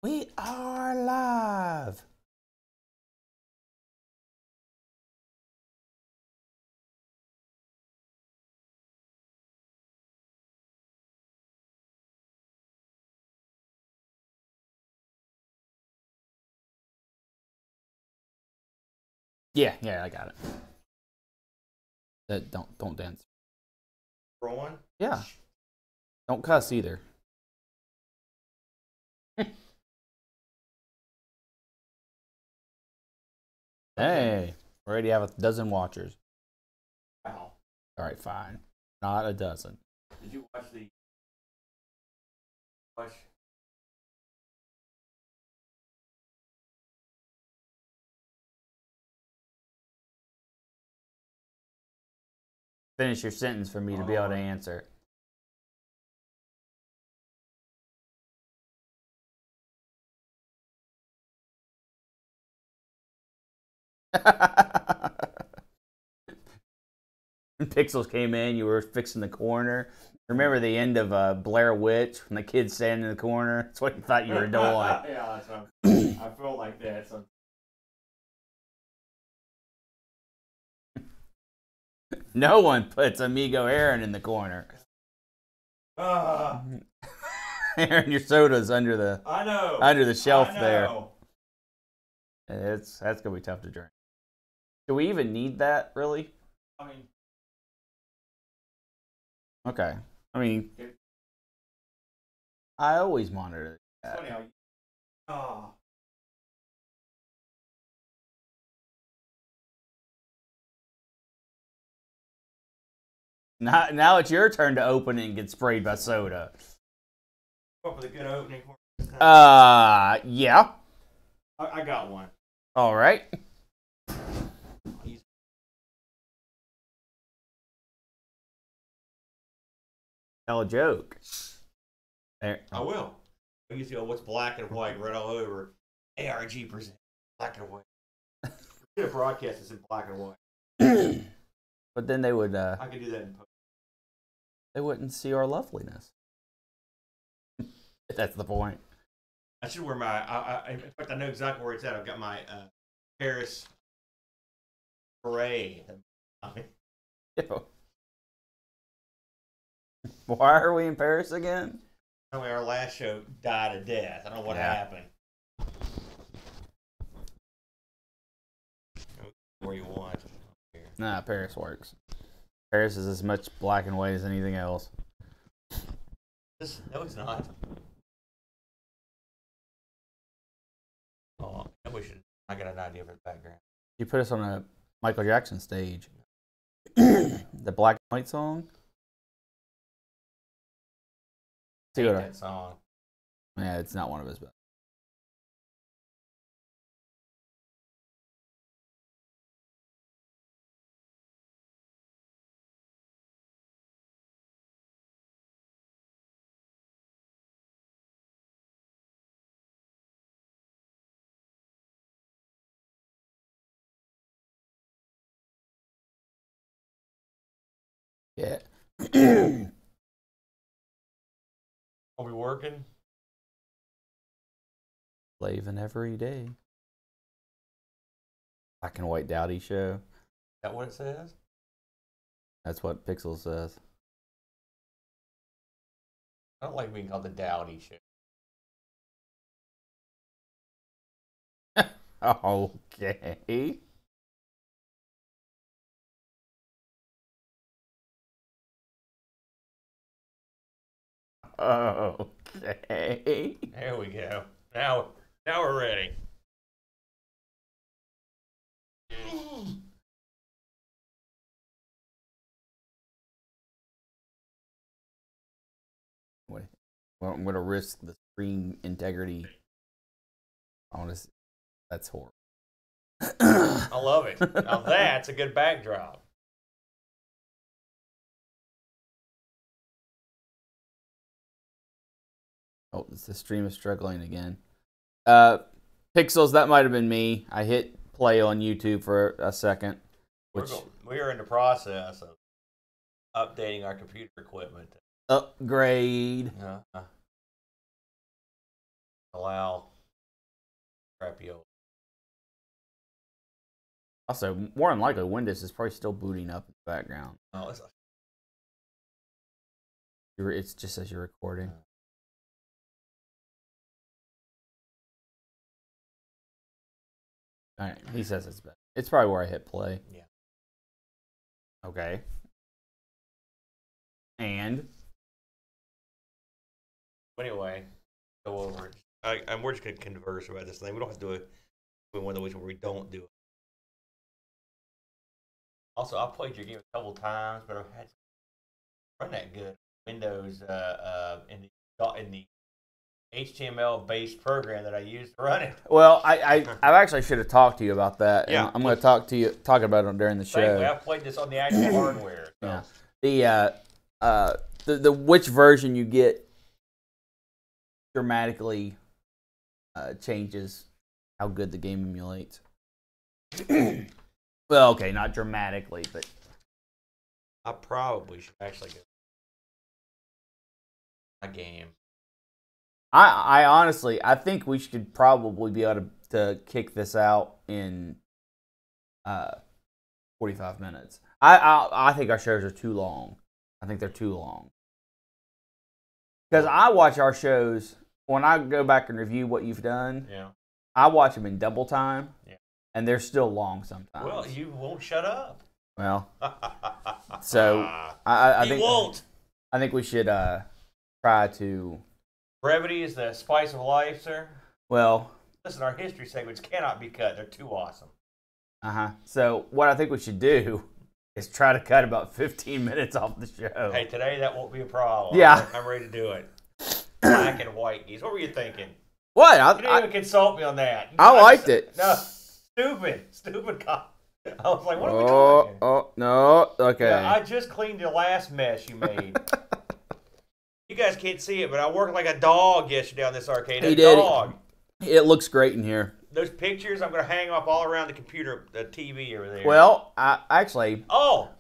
We are live. Yeah, I got it. Don't dance. Rolling? Yeah. Don't cuss either. Hey, we already have a dozen watchers. Wow. All right, fine. Not a dozen. Did you watch the... Watch... Finish your sentence for me to be able to answer. Pixels came in, you were fixing the corner. Remember the end of Blair Witch when the kid's standing in the corner? That's what you thought you were doing. Yeah, that's what I felt like that. So. No one puts Amigo Aaron in the corner. Aaron, your soda's under the shelf there. That's gonna be tough to drink. Do we even need that, really? I mean, okay. I mean, I always monitor that. It's funny how Now it's your turn to open it and get sprayed by soda. What for the good opening? Yeah. I got one. All right. Tell a joke. There. I will. I used to go, what's black and white right all over? ARG presents black and white. We're gonna broadcast this in black and white. But then they would. I could do that in post. They wouldn't see our loveliness. That's the point. I should wear my. In fact, I know exactly where it's at. I've got my Paris parade. Yo. Why are we in Paris again? Our last show died a death. I don't know what happened. Where you want? Nah, Paris works. Paris is as much black and white as anything else. No, it's not. Oh, I got an idea for the background. You put us on a Michael Jackson stage. The black and white song? That song. Yeah, it's not one of his best. Yeah. Are we working? Slaving every day. Black and white dowdy show. Is that what it says? That's what Pixel says. I don't like being called the Dowdy show. Okay. Okay. There we go. Now we're ready. Well, I'm going to risk the screen integrity. That's horrible. I love it. Now that's a good backdrop. Oh, the stream is struggling again. Pixels, that might have been me. I hit play on YouTube for a second. We are in the process of updating our computer equipment. Upgrade. Allow crappy old. Also, more than likely, Windows is probably still booting up in the background. Oh, It's just as you're recording. All right, he says it's better. It's probably where I hit play. Yeah. Okay. And anyway, go over it. And we're just gonna converse about this thing. We don't have to do it in one of the weeks where we don't do it. Also, I played your game a couple times, but I've had run that good. Windows in the HTML based program that I used to run it. well, I actually should have talked to you about that. Yeah. I'm going to talk about it during the show. Thankfully, I played this on the actual hardware. So. Yeah. The which version you get dramatically changes how good the game emulates. Well, okay, not dramatically, but I probably should actually get a game. I honestly, I think we should probably be able to kick this out in 45 minutes. I think our shows are too long. I think they're too long. Because I watch our shows, when I go back and review what you've done, Yeah. I watch them in double time, Yeah. and they're still long sometimes. Well, you won't shut up. Well, so I he think won't. I think we should try to. Brevity is the spice of life, sir. Well, Listen, our history segments cannot be cut. They're too awesome. So what I think we should do is try to cut about 15 minutes off the show. Hey, today that won't be a problem. Yeah. I'm ready to do it. Black and white geese. What were you thinking? What? You didn't even consult me on that. I liked it. No, stupid cop. I was like, what are we doing here? Oh, no. Okay. Yeah, I just cleaned the last mess you made. You guys can't see it, but I worked like a dog yesterday on this arcade. He A did. dog. It looks great in here. Those pictures, I'm going to hang them up all around the computer, the TV over there. Well, I actually. Oh,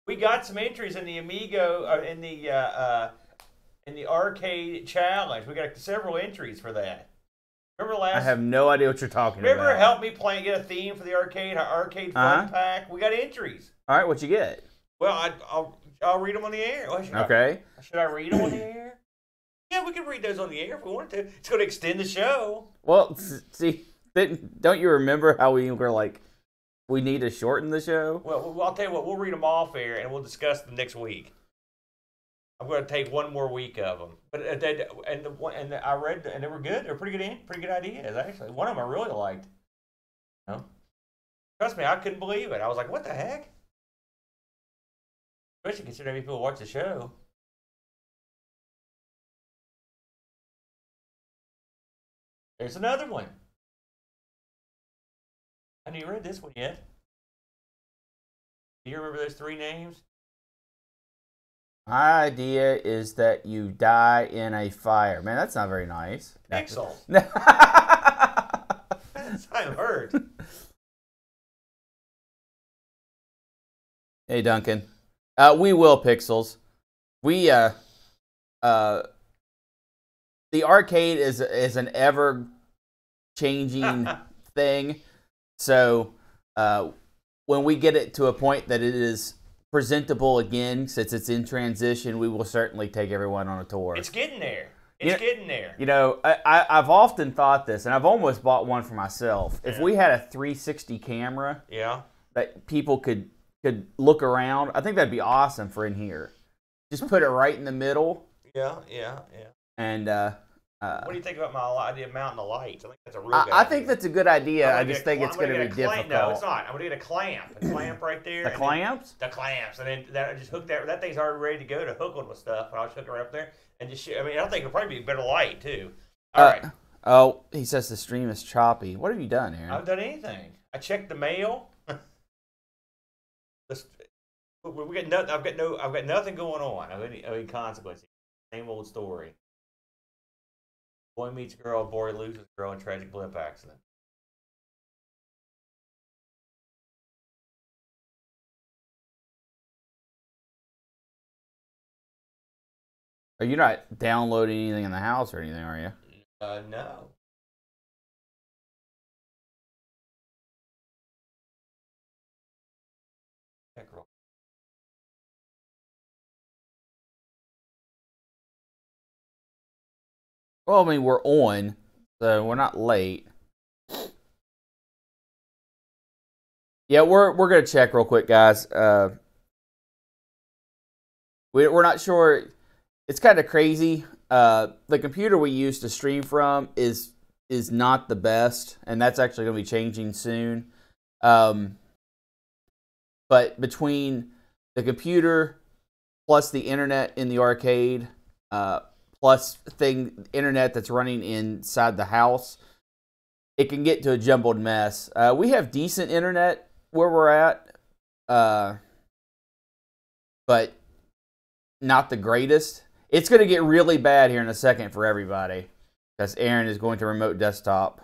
we got some entries in the Amigo, in the arcade challenge. We got several entries for that. Remember last? I have no idea what you're talking Remember, about. help me get a theme for the arcade fun pack. We got entries. All right, what you get? Well, I'll read them on the air. Okay. Should I read them on the air? Yeah, we can read those on the air if we wanted to. It's going to extend the show. Well, see, don't you remember how we were like, we need to shorten the show? Well, I'll tell you what. We'll read them off air and we'll discuss them next week. I'm going to take one more week of them, but I read and they were good. They're pretty good ideas actually. One of them I really liked. No, trust me, I couldn't believe it. I was like, "What the heck?" Especially considering how many people watch the show. There's another one. I haven't even read this one yet. Do you remember those three names? My idea is that you die in a fire. Man, that's not very nice. Pixels. I'm hurt. Hey, Duncan. We will pixels. We the arcade is an ever changing thing. So when we get it to a point that it is presentable again, since it's in transition, we will certainly take everyone on a tour. It's getting there. It's getting there. You know, I've often thought this, and I've almost bought one for myself. If we had a 360 camera, that people could look around, I think that'd be awesome for in here. Just put it right in the middle. Yeah. And what do you think about my idea of mounting the lights? I think that's a real good I think that's a good idea. I just think it's going to be difficult. No, it's not. I'm going to get a clamp right there. The clamps? The clamps, and then I just hook that thing's already ready to go to hook on with stuff, and I'll just hook it right up there and just shoot. I mean, I think it'll probably be a better light too. All right. Oh, he says the stream is choppy. What have you done, Aaron? I haven't done anything. I checked the mail. We got nothing. I've got nothing going on of any consequence. Same old story. Boy meets girl, boy loses girl in tragic blimp accident. Are you not downloading anything in the house or anything, are you? No. Well, I mean, we're on, so we're not late. Yeah, we're gonna check real quick, guys. We're not sure. It's kind of crazy. The computer we use to stream from is not the best, and that's actually going to be changing soon. But between the computer plus the internet in the arcade, plus internet that's running inside the house, it can get to a jumbled mess. We have decent internet where we're at, but not the greatest. It's going to get really bad here in a second for everybody, because Aaron is going to remote desktop.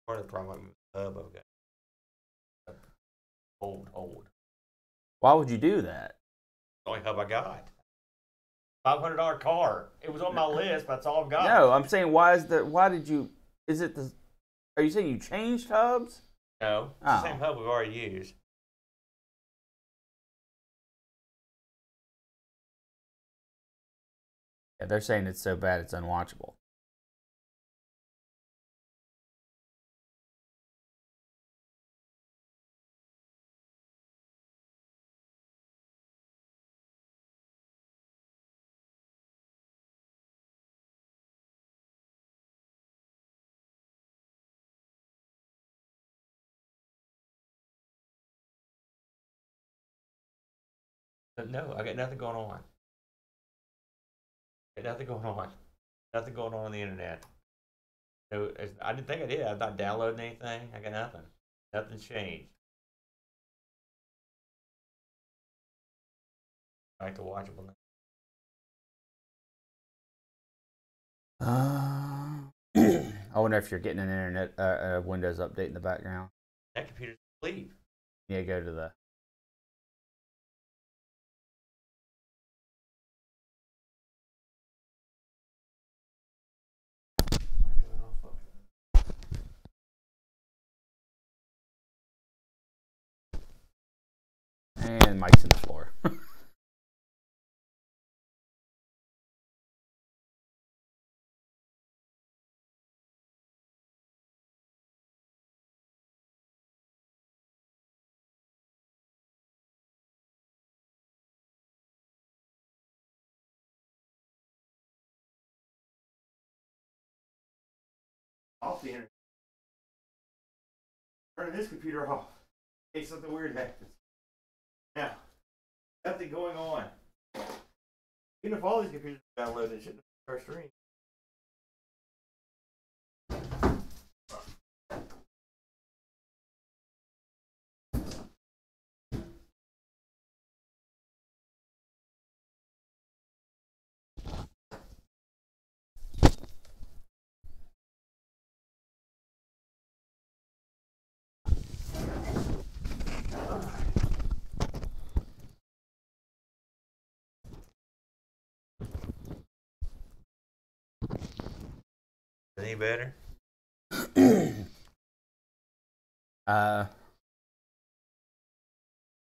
Part of the problem with the hub I've got. Old. Why would you do that? The only hub I got. $500 car. It was on my list, but that's all I've got. No, I'm saying why did you? Is it the? Are you saying you changed hubs? No, it's the same hub we've already used. Yeah, they're saying it's so bad it's unwatchable. But no, I got nothing going on. Nothing going on. Nothing going on the internet. So I didn't think I did. I'm not downloading anything. I got nothing. Nothing's changed. Back to watchable now. I wonder if you're getting an internet Windows update in the background. That computer's asleep. Yeah, go to the. And Mike's in the floor. Off the internet. Turning this computer off. In case something weird happens. Now, nothing going on. Even if all these computers are downloaded, it shouldn't be our stream. Any better? I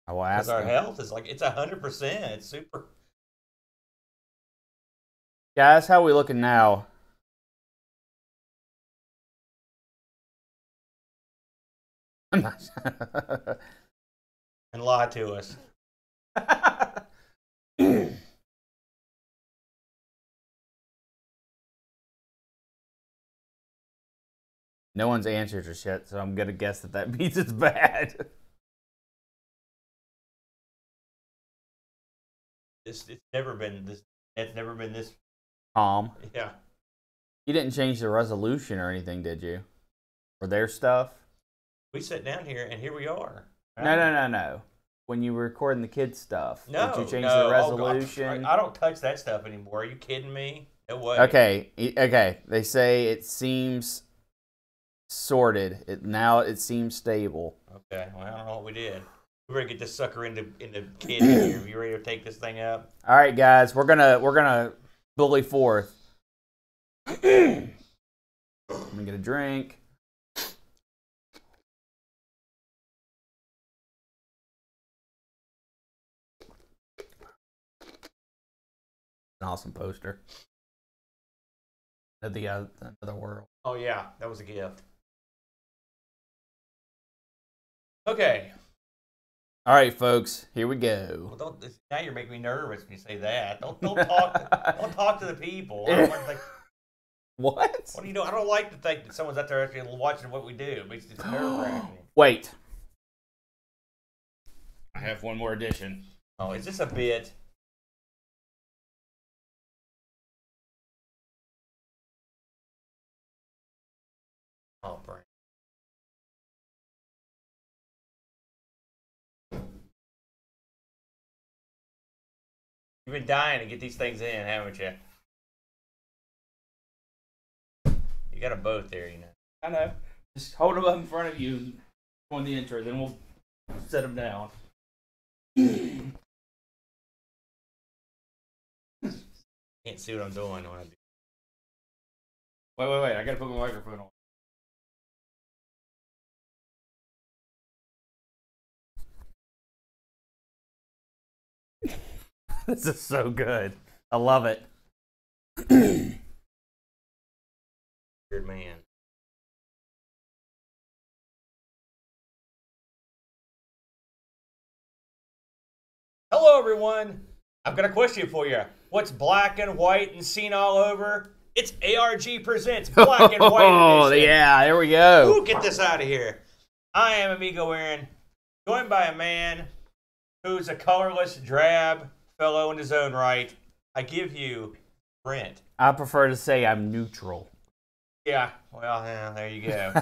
will ask. Because our health is like, it's 100%. It's super. Guys, how are we looking now? I'm not. And lie to us. No one's answered us yet, so I'm gonna guess that means it's bad. It's never been this. It's never been this calm. Yeah. You didn't change the resolution or anything, did you? For their stuff? We sat down here, and here we are. Right? No. When you were recording the kids' stuff, no, did you change the resolution? Oh, God. I don't touch that stuff anymore. Are you kidding me? No way. Okay. They say it seems sorted. Now it seems stable. Okay. Well, I don't know what we did. We better get this sucker into kid here. You ready to take this thing up? All right, guys. We're gonna bully forth. Let me get a drink. An awesome poster of the other world. Oh yeah, that was a gift. Okay. All right, folks, here we go. Well, now you're making me nervous when you say that. Don't talk to the people. I don't want to think, What? what are you doing? I don't like to think that someone's out there actually watching what we do. It makes it nerve-wracking. Wait. I have one more edition. Oh, is this a bit? Oh, Brent. You've been dying to get these things in, haven't you? You got them both there, you know. I know. Just hold them up in front of you on the intro, then we'll set them down. Can't see what I'm doing when I do. Wait. I gotta put my microphone on. This is so good. I love it. Weird man. Hello, everyone. I've got a question for you. What's black and white and seen all over? It's ARG Presents Black and White Oh, Edition. yeah, there we go. Ooh, get this out of here. I am Amigo Aaron, joined by a man who's a colorless, drab fellow in his own right. I give you Brent. I prefer to say I'm neutral. Yeah, well, yeah, there you go.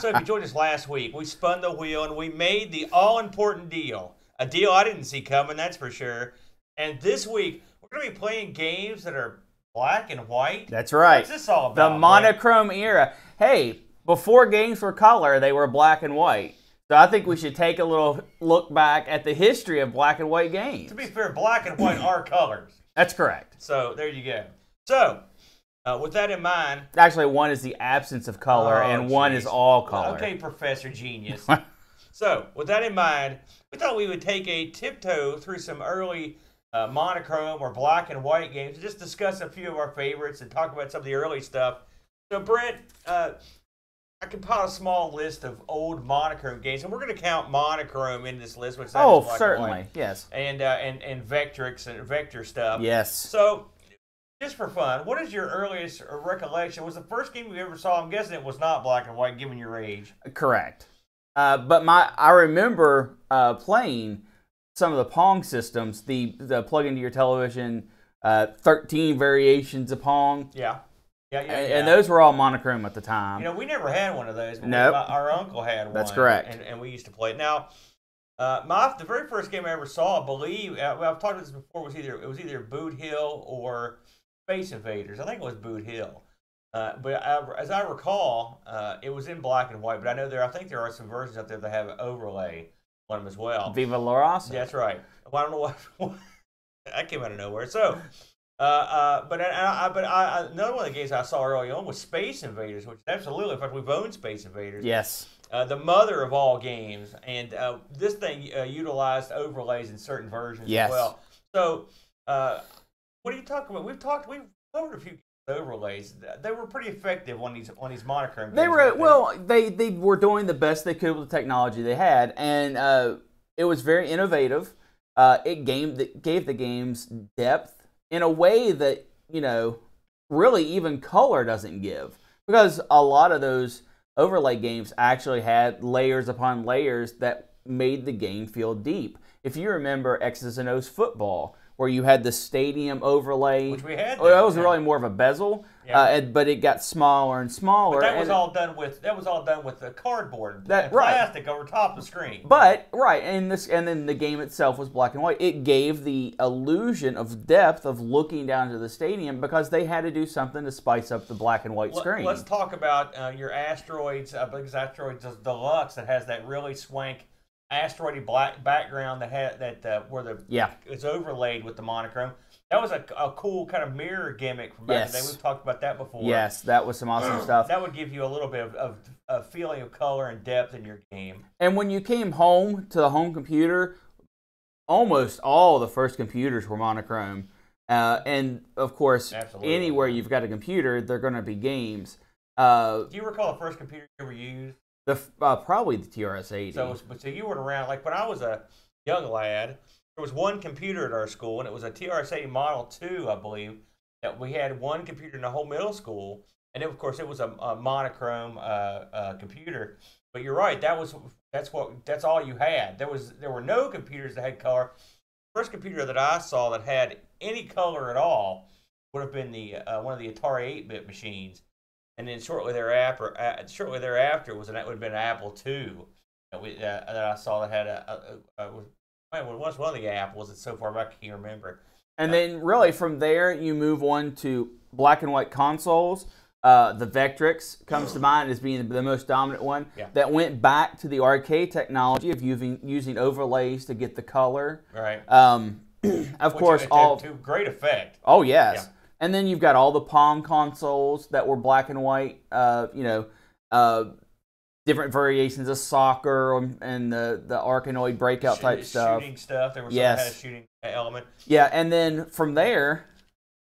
So if you joined us last week, we spun the wheel and we made the all-important deal. A deal I didn't see coming, that's for sure. And this week, we're going to be playing games that are black and white. That's right. What's this all about? The monochrome era. Hey, before games were color, they were black and white. So I think we should take a little look back at the history of black and white games. To be fair, black and white are colors. That's correct. So there you go. So, with that in mind... Actually, one is the absence of color, and one is all color. Okay, Professor Genius. So, with that in mind, we thought we would take a tiptoe through some early monochrome or black and white games and just discuss a few of our favorites and talk about some of the early stuff. So, Brent, I compiled a small list of old monochrome games, and we're going to count monochrome in this list, which is oh, black certainly, and white, yes, and Vectrix and Vector stuff. Yes. So, just for fun, what is your earliest recollection? Was the first game you ever saw? I'm guessing it was not black and white, given your age. Correct. But I remember playing some of the Pong systems, the plug into your television, 13 variations of Pong. Yeah. Yeah. And those were all monochrome at the time. You know, we never had one of those. But nope. Our uncle had one. That's correct. And we used to play it. Now, the very first game I ever saw, I believe, I've talked about this before, was either Boot Hill or Space Invaders. I think it was Boot Hill. But as I recall, it was in black and white. But I think there are some versions out there that have an overlay on them as well. Viva La Raza. That's right. Well, I don't know what that came out of nowhere. So, but another one of the games I saw early on was Space Invaders, which absolutely, in fact, we've owned Space Invaders. Yes. The mother of all games, and this thing utilized overlays in certain versions as well. So, what are you talking about? We've covered a few overlays. They were pretty effective on these monochrome games. They were they were doing the best they could with the technology they had, and it was very innovative. It gave the games depth in a way that, really even color doesn't give, because a lot of those overlay games actually had layers upon layers that made the game feel deep. If you remember X's and O's Football, where you had the stadium overlay, which we had. That was really more of a bezel, but it got smaller and smaller. But that was all done with the cardboard and plastic over top of the screen. But and then the game itself was black and white. It gave the illusion of depth of looking down to the stadium because they had to do something to spice up the black and white screen. Let's talk about your Asteroids. I believe it's Asteroids Deluxe that has that really swank asteroidy black background it's overlaid with the monochrome. That was a cool kind of mirror gimmick from back in the day. We've talked about that before. Yes, that was some awesome stuff. That would give you a little bit of a feeling of color and depth in your game. And when you came home to the home computer, almost all the first computers were monochrome. And of course, Absolutely. anywhere you've got a computer, they're going to be games. Do you recall the first computer you ever used? Probably the TRS-80. So you weren't around. Like when I was a young lad, there was one computer at our school, and it was a TRS-80 Model 2, I believe, that we had one computer in the whole middle school. And of course, it was a monochrome computer. But you're right. That's all you had. There were no computers that had color. The first computer that I saw that had any color at all would have been one of the Atari 8-bit machines. And then shortly thereafter would have been an Apple II that I saw that had was one of the Apples. It's so far back I can't remember. And then really from there you move on to black and white consoles. The Vectrix comes to mind as being the most dominant one. Yeah. That went back to the arcade technology of using overlays to get the color. Right. Of course, to great effect. Oh yes. Yeah. And then you've got all the Pong consoles that were black and white. Different variations of soccer and the Arkanoid breakout type stuff. Shooting stuff. There was some kind of shooting element. Yeah, and then from there,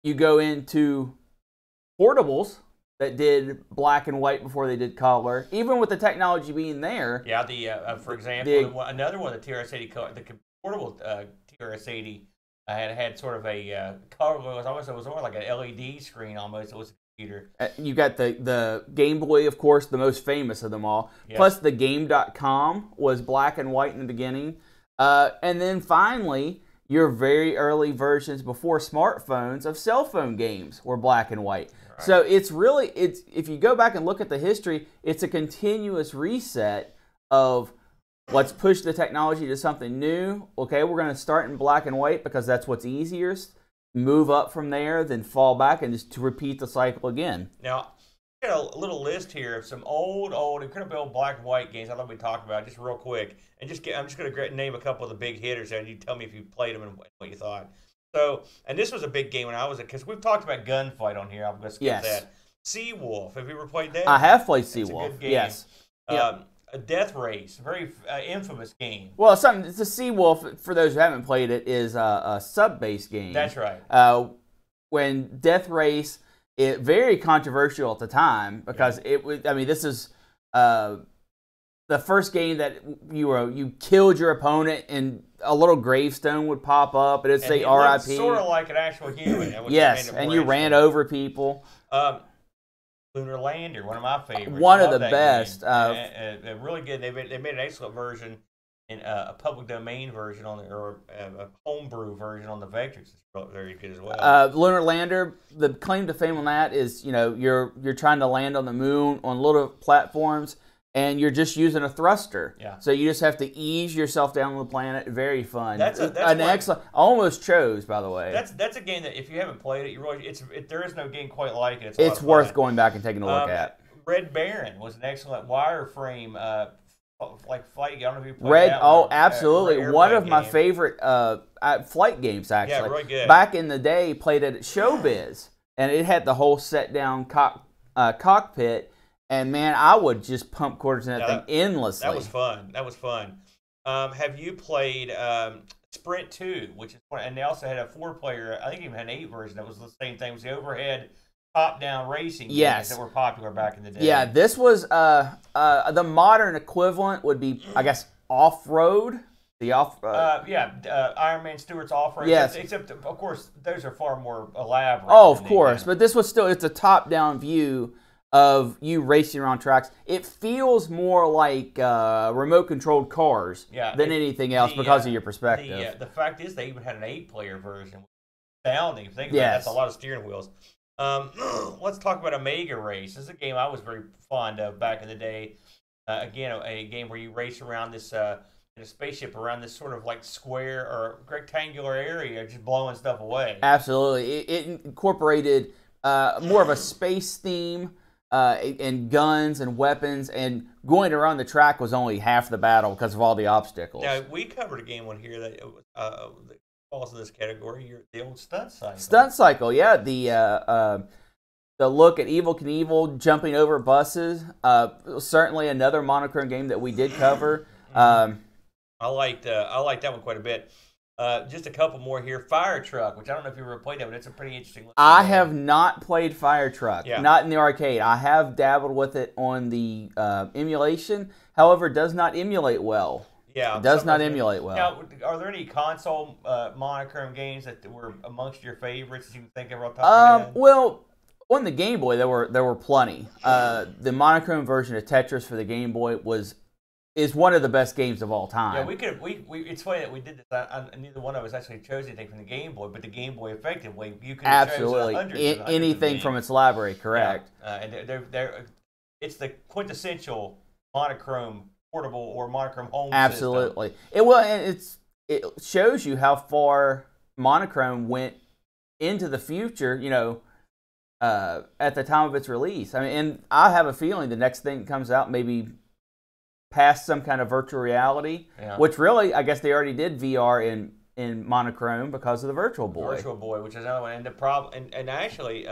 you go into portables that did black and white before they did color. Even with the technology being there. Yeah, for example, another one, the TRS-80, the portable TRS-80 had sort of a color. It was more like an LED screen almost. It was a computer. You got the Game Boy, of course, the most famous of them all. Yes. Plus the Game.com was black and white in the beginning. And then finally, your very early versions before smartphones of cell phone games were black and white. Right. So it's if you go back and look at the history, it's a continuous reset of let's push the technology to something new. Okay, we're going to start in black and white because that's what's easiest. Move up from there, then fall back, and just to repeat the cycle again. Now, I got a little list here of some old, incredibly old black and white games I thought we'd talk about just real quick. And I'm just going to name a couple of the big hitters, and you tell me if you played them and what you thought. So, and this was a big game when I was because we've talked about Gunfight on here. I'm going to skip that. Seawolf. Have you ever played that? I have played Seawolf. It's a good game. Yes. A Death Race, a very infamous game. Well, it's a Seawolf, for those who haven't played it, is a sub-based game. That's right. When Death Race, very controversial at the time because it was. I mean, this is the first game that you killed your opponent and a little gravestone would pop up and it'd say R.I.P. Sort of like an actual human. Yes, and you ran over people. Lunar Lander, one of my favorites. One of the best. Really good. They made an excellent version, in a public domain version or a homebrew version on the Vectrix. It's very good as well. Lunar Lander. The claim to fame on that is you're trying to land on the moon on little platforms, and you're just using a thruster. Yeah. So you just have to ease yourself down on the planet. Very fun. That's excellent. I almost chose, by the way. That's a game that if you haven't played it, there is no game quite like it. It's worth going back and taking a look at. Red Baron was an excellent wireframe flight game. I don't know if you played that one. Oh, absolutely. One of my favorite flight games, actually. Yeah, really good. Back in the day, played it at Showbiz, and it had the whole set-down cockpit. And man, I would just pump quarters in that thing endlessly. That was fun. Have you played Sprint 2, which is and they also had a 4-player, I think even had an 8 version that was the same thing. It was the overhead top-down racing games that were popular back in the day. Yeah, this was the modern equivalent would be, I guess, off-road. Iron Man Stewart's off-road. Yes. Except, of course, those are far more elaborate. Oh, of course. But this was still, it's a top-down view of you racing around tracks. It feels more like remote-controlled cars than anything else because of your perspective. The fact is they even had an 8-player version. Astounding. If you think about it, that's a lot of steering wheels. Let's talk about Omega Race. This is a game I was very fond of back in the day. Again, a game where you race around this in a spaceship around this sort of like square or rectangular area, just blowing stuff away. Absolutely. It incorporated more of a space theme. And guns and weapons, and going around the track was only half the battle because of all the obstacles. Now, we covered a game on here that falls in this category. The old Stunt Cycle. Stunt Cycle, yeah. The look at Evel Knievel jumping over buses. Certainly another monochrome game that we did cover. I liked that one quite a bit. Just a couple more here. Fire Truck, which I don't know if you ever played that, but it's a pretty interesting. I have not played Fire Truck. Yeah. Not in the arcade. I have dabbled with it on the emulation. However, it does not emulate well. Yeah, it does not emulate well. Now, are there any console monochrome games that were amongst your favorites that you can think of off the top of your head? Well, on the Game Boy, there were plenty. The monochrome version of Tetris for the Game Boy is one of the best games of all time. Yeah, we could. It's funny that we did this. Neither one of us actually chose anything from the Game Boy, but the Game Boy effectively, you could have absolutely chosen anything from its library. Correct. Yeah. And it's the quintessential monochrome portable or monochrome home absolutely. system. It shows you how far monochrome went into the future. At the time of its release. I mean, and I have a feeling the next thing that comes out maybe past some kind of virtual reality, which really, I guess they already did VR in monochrome because of the Virtual Boy. Virtual Boy, which is another one. And the problem, and actually,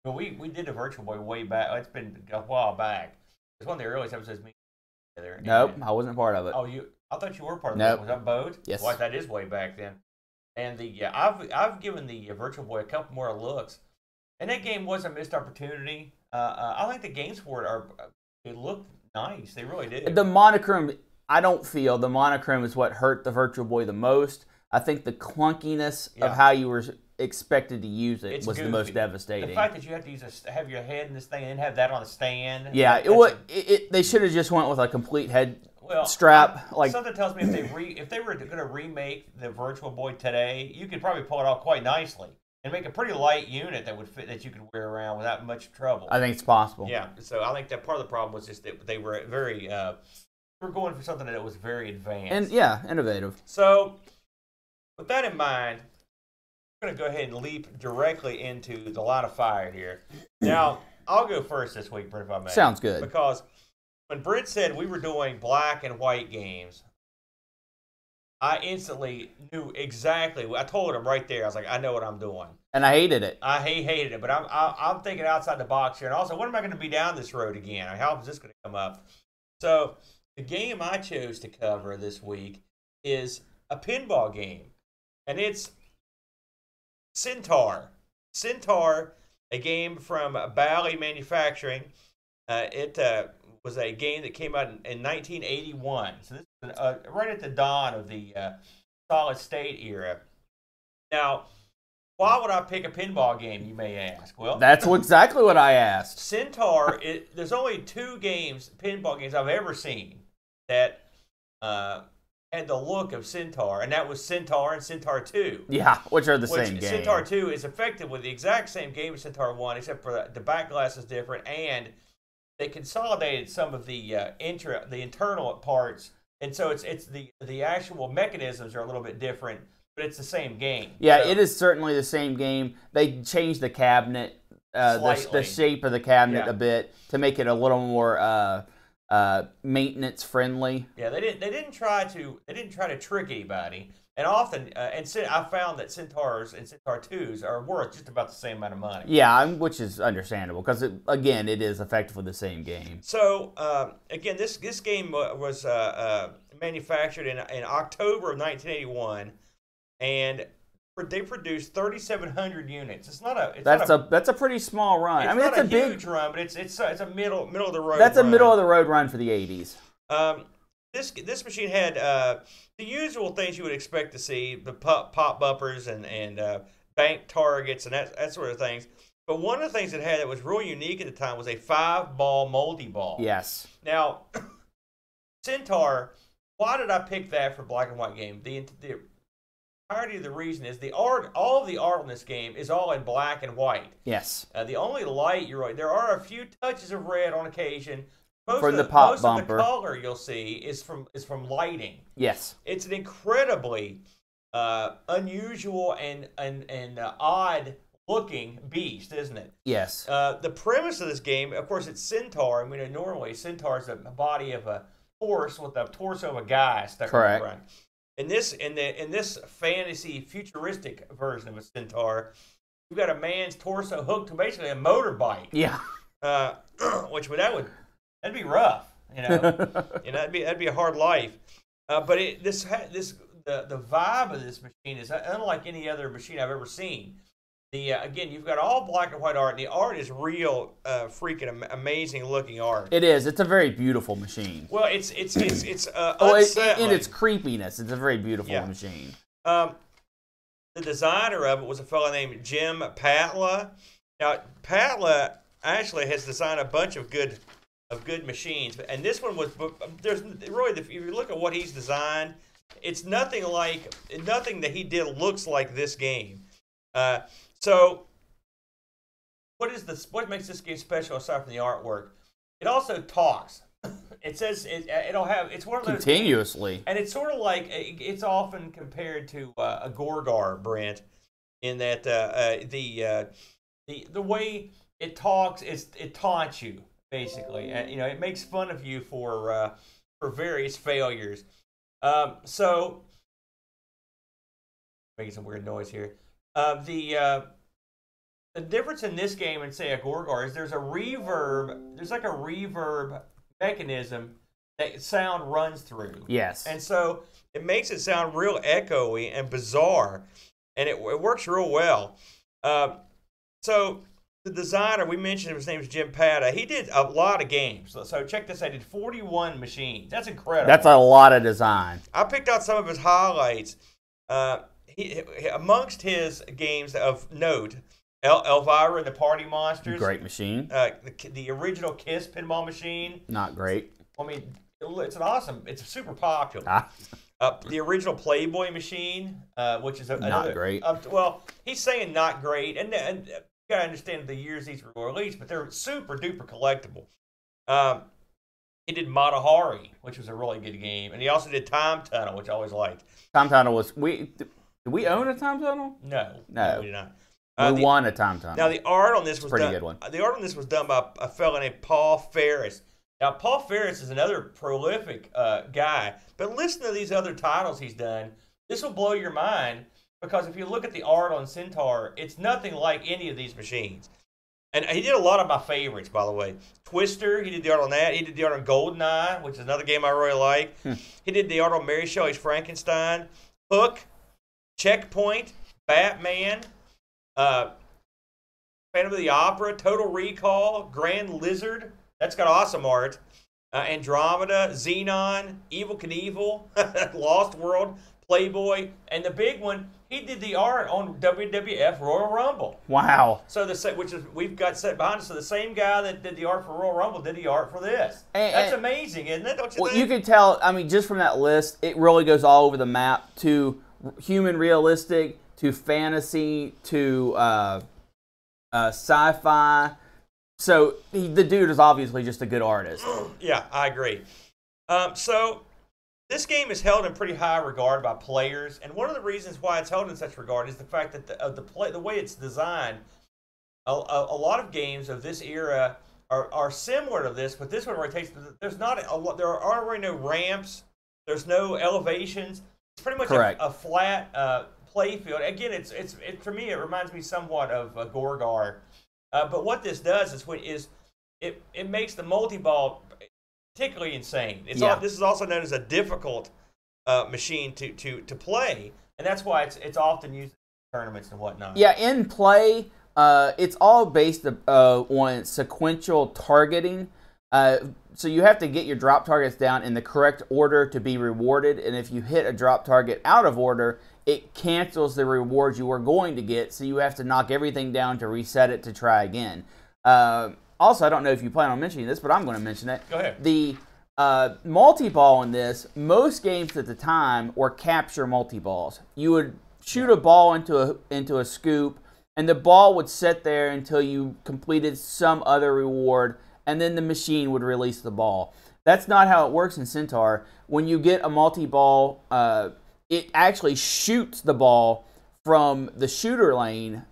we did a Virtual Boy way back. It's been a while back. It's one of the earliest episodes me together. Nope, I wasn't part of it. Oh, I thought you were part of nope. it. Was that Bode? Yes. Well, that is way back then. And I've given the Virtual Boy a couple more looks. And that game was a missed opportunity. I think the games for it looked nice. They really did. The monochrome, I don't feel the monochrome is what hurt the Virtual Boy the most. I think the clunkiness of how you were expected to use it was the most devastating. The fact that you have to have your head in this thing and have that on a stand. Yeah, they should have just went with a complete head strap. Something tells me if they were going to remake the Virtual Boy today, you could probably pull it off quite nicely. And make a pretty light unit that would fit, that you could wear around without much trouble. I think it's possible. Yeah, so I think that part of the problem was just that they were very, we're going for something that was very advanced. And innovative. So, with that in mind, I'm going to go ahead and leap directly into the line of fire here. Now, I'll go first this week, Brent, if I may. Sounds good. Because when Brent said we were doing black and white games, I instantly knew exactly. I told him right there. I was like, I know what I'm doing. And I hated it. I hated it, but I'm thinking outside the box here. And also, when am I going to be down this road again? How is this going to come up? So the game I chose to cover this week is a pinball game, and it's Centaur. Centaur, a game from Bally Manufacturing. It was a game that came out in 1981. So this is right at the dawn of the solid state era. Now, why would I pick a pinball game, you may ask? Well, that's exactly what I asked. Centaur, there's only two pinball games I've ever seen that had the look of Centaur, and that was Centaur and Centaur 2. Yeah, which are the same game. Centaur 2 is effectively the exact same game as Centaur 1, except for the back glass is different, and they consolidated some of the internal parts, and so it's the actual mechanisms are a little bit different, but it's the same game. Yeah, so, it is certainly the same game. They changed the cabinet, the shape of the cabinet a bit to make it a little more maintenance friendly. Yeah, they didn't try to trick anybody. And often, I found that Centaurs and Centaur 2s are worth just about the same amount of money. Yeah, which is understandable because, again, it is effectively the same game. So, again, this game was manufactured in October of 1981, and they produced 3,700 units. That's a pretty small run. It's not a huge run, but it's a middle of the road. That's a middle of the road run for the 80s. This machine had the usual things you would expect to see: the pop bumpers and bank targets and that sort of things. But one of the things it had that was really unique at the time was a 5-ball multi-ball. Yes. Now, Centaur. Why did I pick that for black and white game? The entirety of the reason is all of the art in this game is all in black and white. Yes. The only light there are a few touches of red on occasion. Most of the bumper. Of the color you'll see is from lighting. Yes. It's an incredibly unusual and odd looking beast, isn't it? Yes. The premise of this game, of course, it's Centaur. I mean, normally Centaur is the body of a horse with the torso of a guy stuck in the front. In this fantasy futuristic version of a Centaur, you've got a man's torso hooked to basically a motorbike. Yeah. That'd be rough, you know. That'd be a hard life. But the the vibe of this machine is unlike any other machine I've ever seen. Again, you've got all black and white art, and the art is real, freaking amazing looking art. It is. It's a very beautiful machine. Well, it's in unsettling. its creepiness. It's a very beautiful machine. The designer of it was a fellow named Jim Patla. Now, Patla actually has designed a bunch of good machines, and this one was. There's really, if you look at what he's designed, it's nothing that he did looks like this game. So, what makes this game special aside from the artwork? It also talks. It says it's one of those continuously, games, and it's sort of like it's often compared to a Gorgar, Brent, in that the way it talks it taunts you basically, and it makes fun of you for various failures. So making some weird noise here. The difference in this game and say a Gorgar is there's like a reverb mechanism that sound runs through. Yes. And so it makes it sound real echoey and bizarre, and it works real well. So the designer, we mentioned his name is Jim Pata. He did a lot of games. So check this out. He did 41 machines. That's incredible. That's a lot of design. I picked out some of his highlights. Amongst his games of note, Elvira and the Party Monsters. Great machine. The original Kiss pinball machine. Not great. I mean, it's super popular. The original Playboy machine, which is not great. Well, he's saying not great, and you gotta understand the years these were released, but they're super duper collectible. He did Matahari, which was a really good game, and he also did Time Tunnel, which I always liked. Time Tunnel was did we own a Time Tunnel? No, we did not. We won a Time Tunnel. Now the art on this was pretty done, good one. The art on this was done by a fellow named Paul Ferris. Now Paul Ferris is another prolific guy, but listen to these other titles he's done. This will blow your mind because if you look at the art on Centaur, it's nothing like any of these machines. And he did a lot of my favorites, by the way. Twister, he did the art on that. He did the art on GoldenEye, which is another game I really like. He did the art on Mary Shelley's Frankenstein, Hook, Checkpoint, Batman, Phantom of the Opera, Total Recall, Grand Lizard. That's got awesome art. Andromeda, Xenon, Evel Knievel, Lost World, Playboy, and the big one, he did the art on WWF Royal Rumble. Wow. So we've got set behind us. So the same guy that did the art for Royal Rumble did the art for this. That's amazing, isn't it? Don't you think? You can tell. I mean, just from that list, it really goes all over the map to human realistic, to fantasy, to sci-fi. So the dude is obviously just a good artist. Yeah, I agree. So this game is held in pretty high regard by players, and one of the reasons why it's held in such regard is the fact that the way it's designed. A lot of games of this era are similar to this, but this one rotates. There aren't really no ramps. There's no elevations. It's pretty much a flat play field. Again, for me, it reminds me somewhat of Gorgar. But what this does is it makes the multi-ball particularly insane. This is also known as a difficult machine to play, and that's why it's often used in tournaments and whatnot. Yeah, in play, it's all based on sequential targeting. So you have to get your drop targets down in the correct order to be rewarded, and if you hit a drop target out of order, it cancels the rewards you were going to get, so you have to knock everything down to reset it to try again. Also, I don't know if you plan on mentioning this, but I'm going to mention it. Go ahead. The multi-ball in this, most games at the time were capture multi-balls. You would shoot a ball into a scoop, and the ball would sit there until you completed some other reward, and then the machine would release the ball. That's not how it works in Centaur. When you get a multi-ball, it actually shoots the ball from the shooter lane,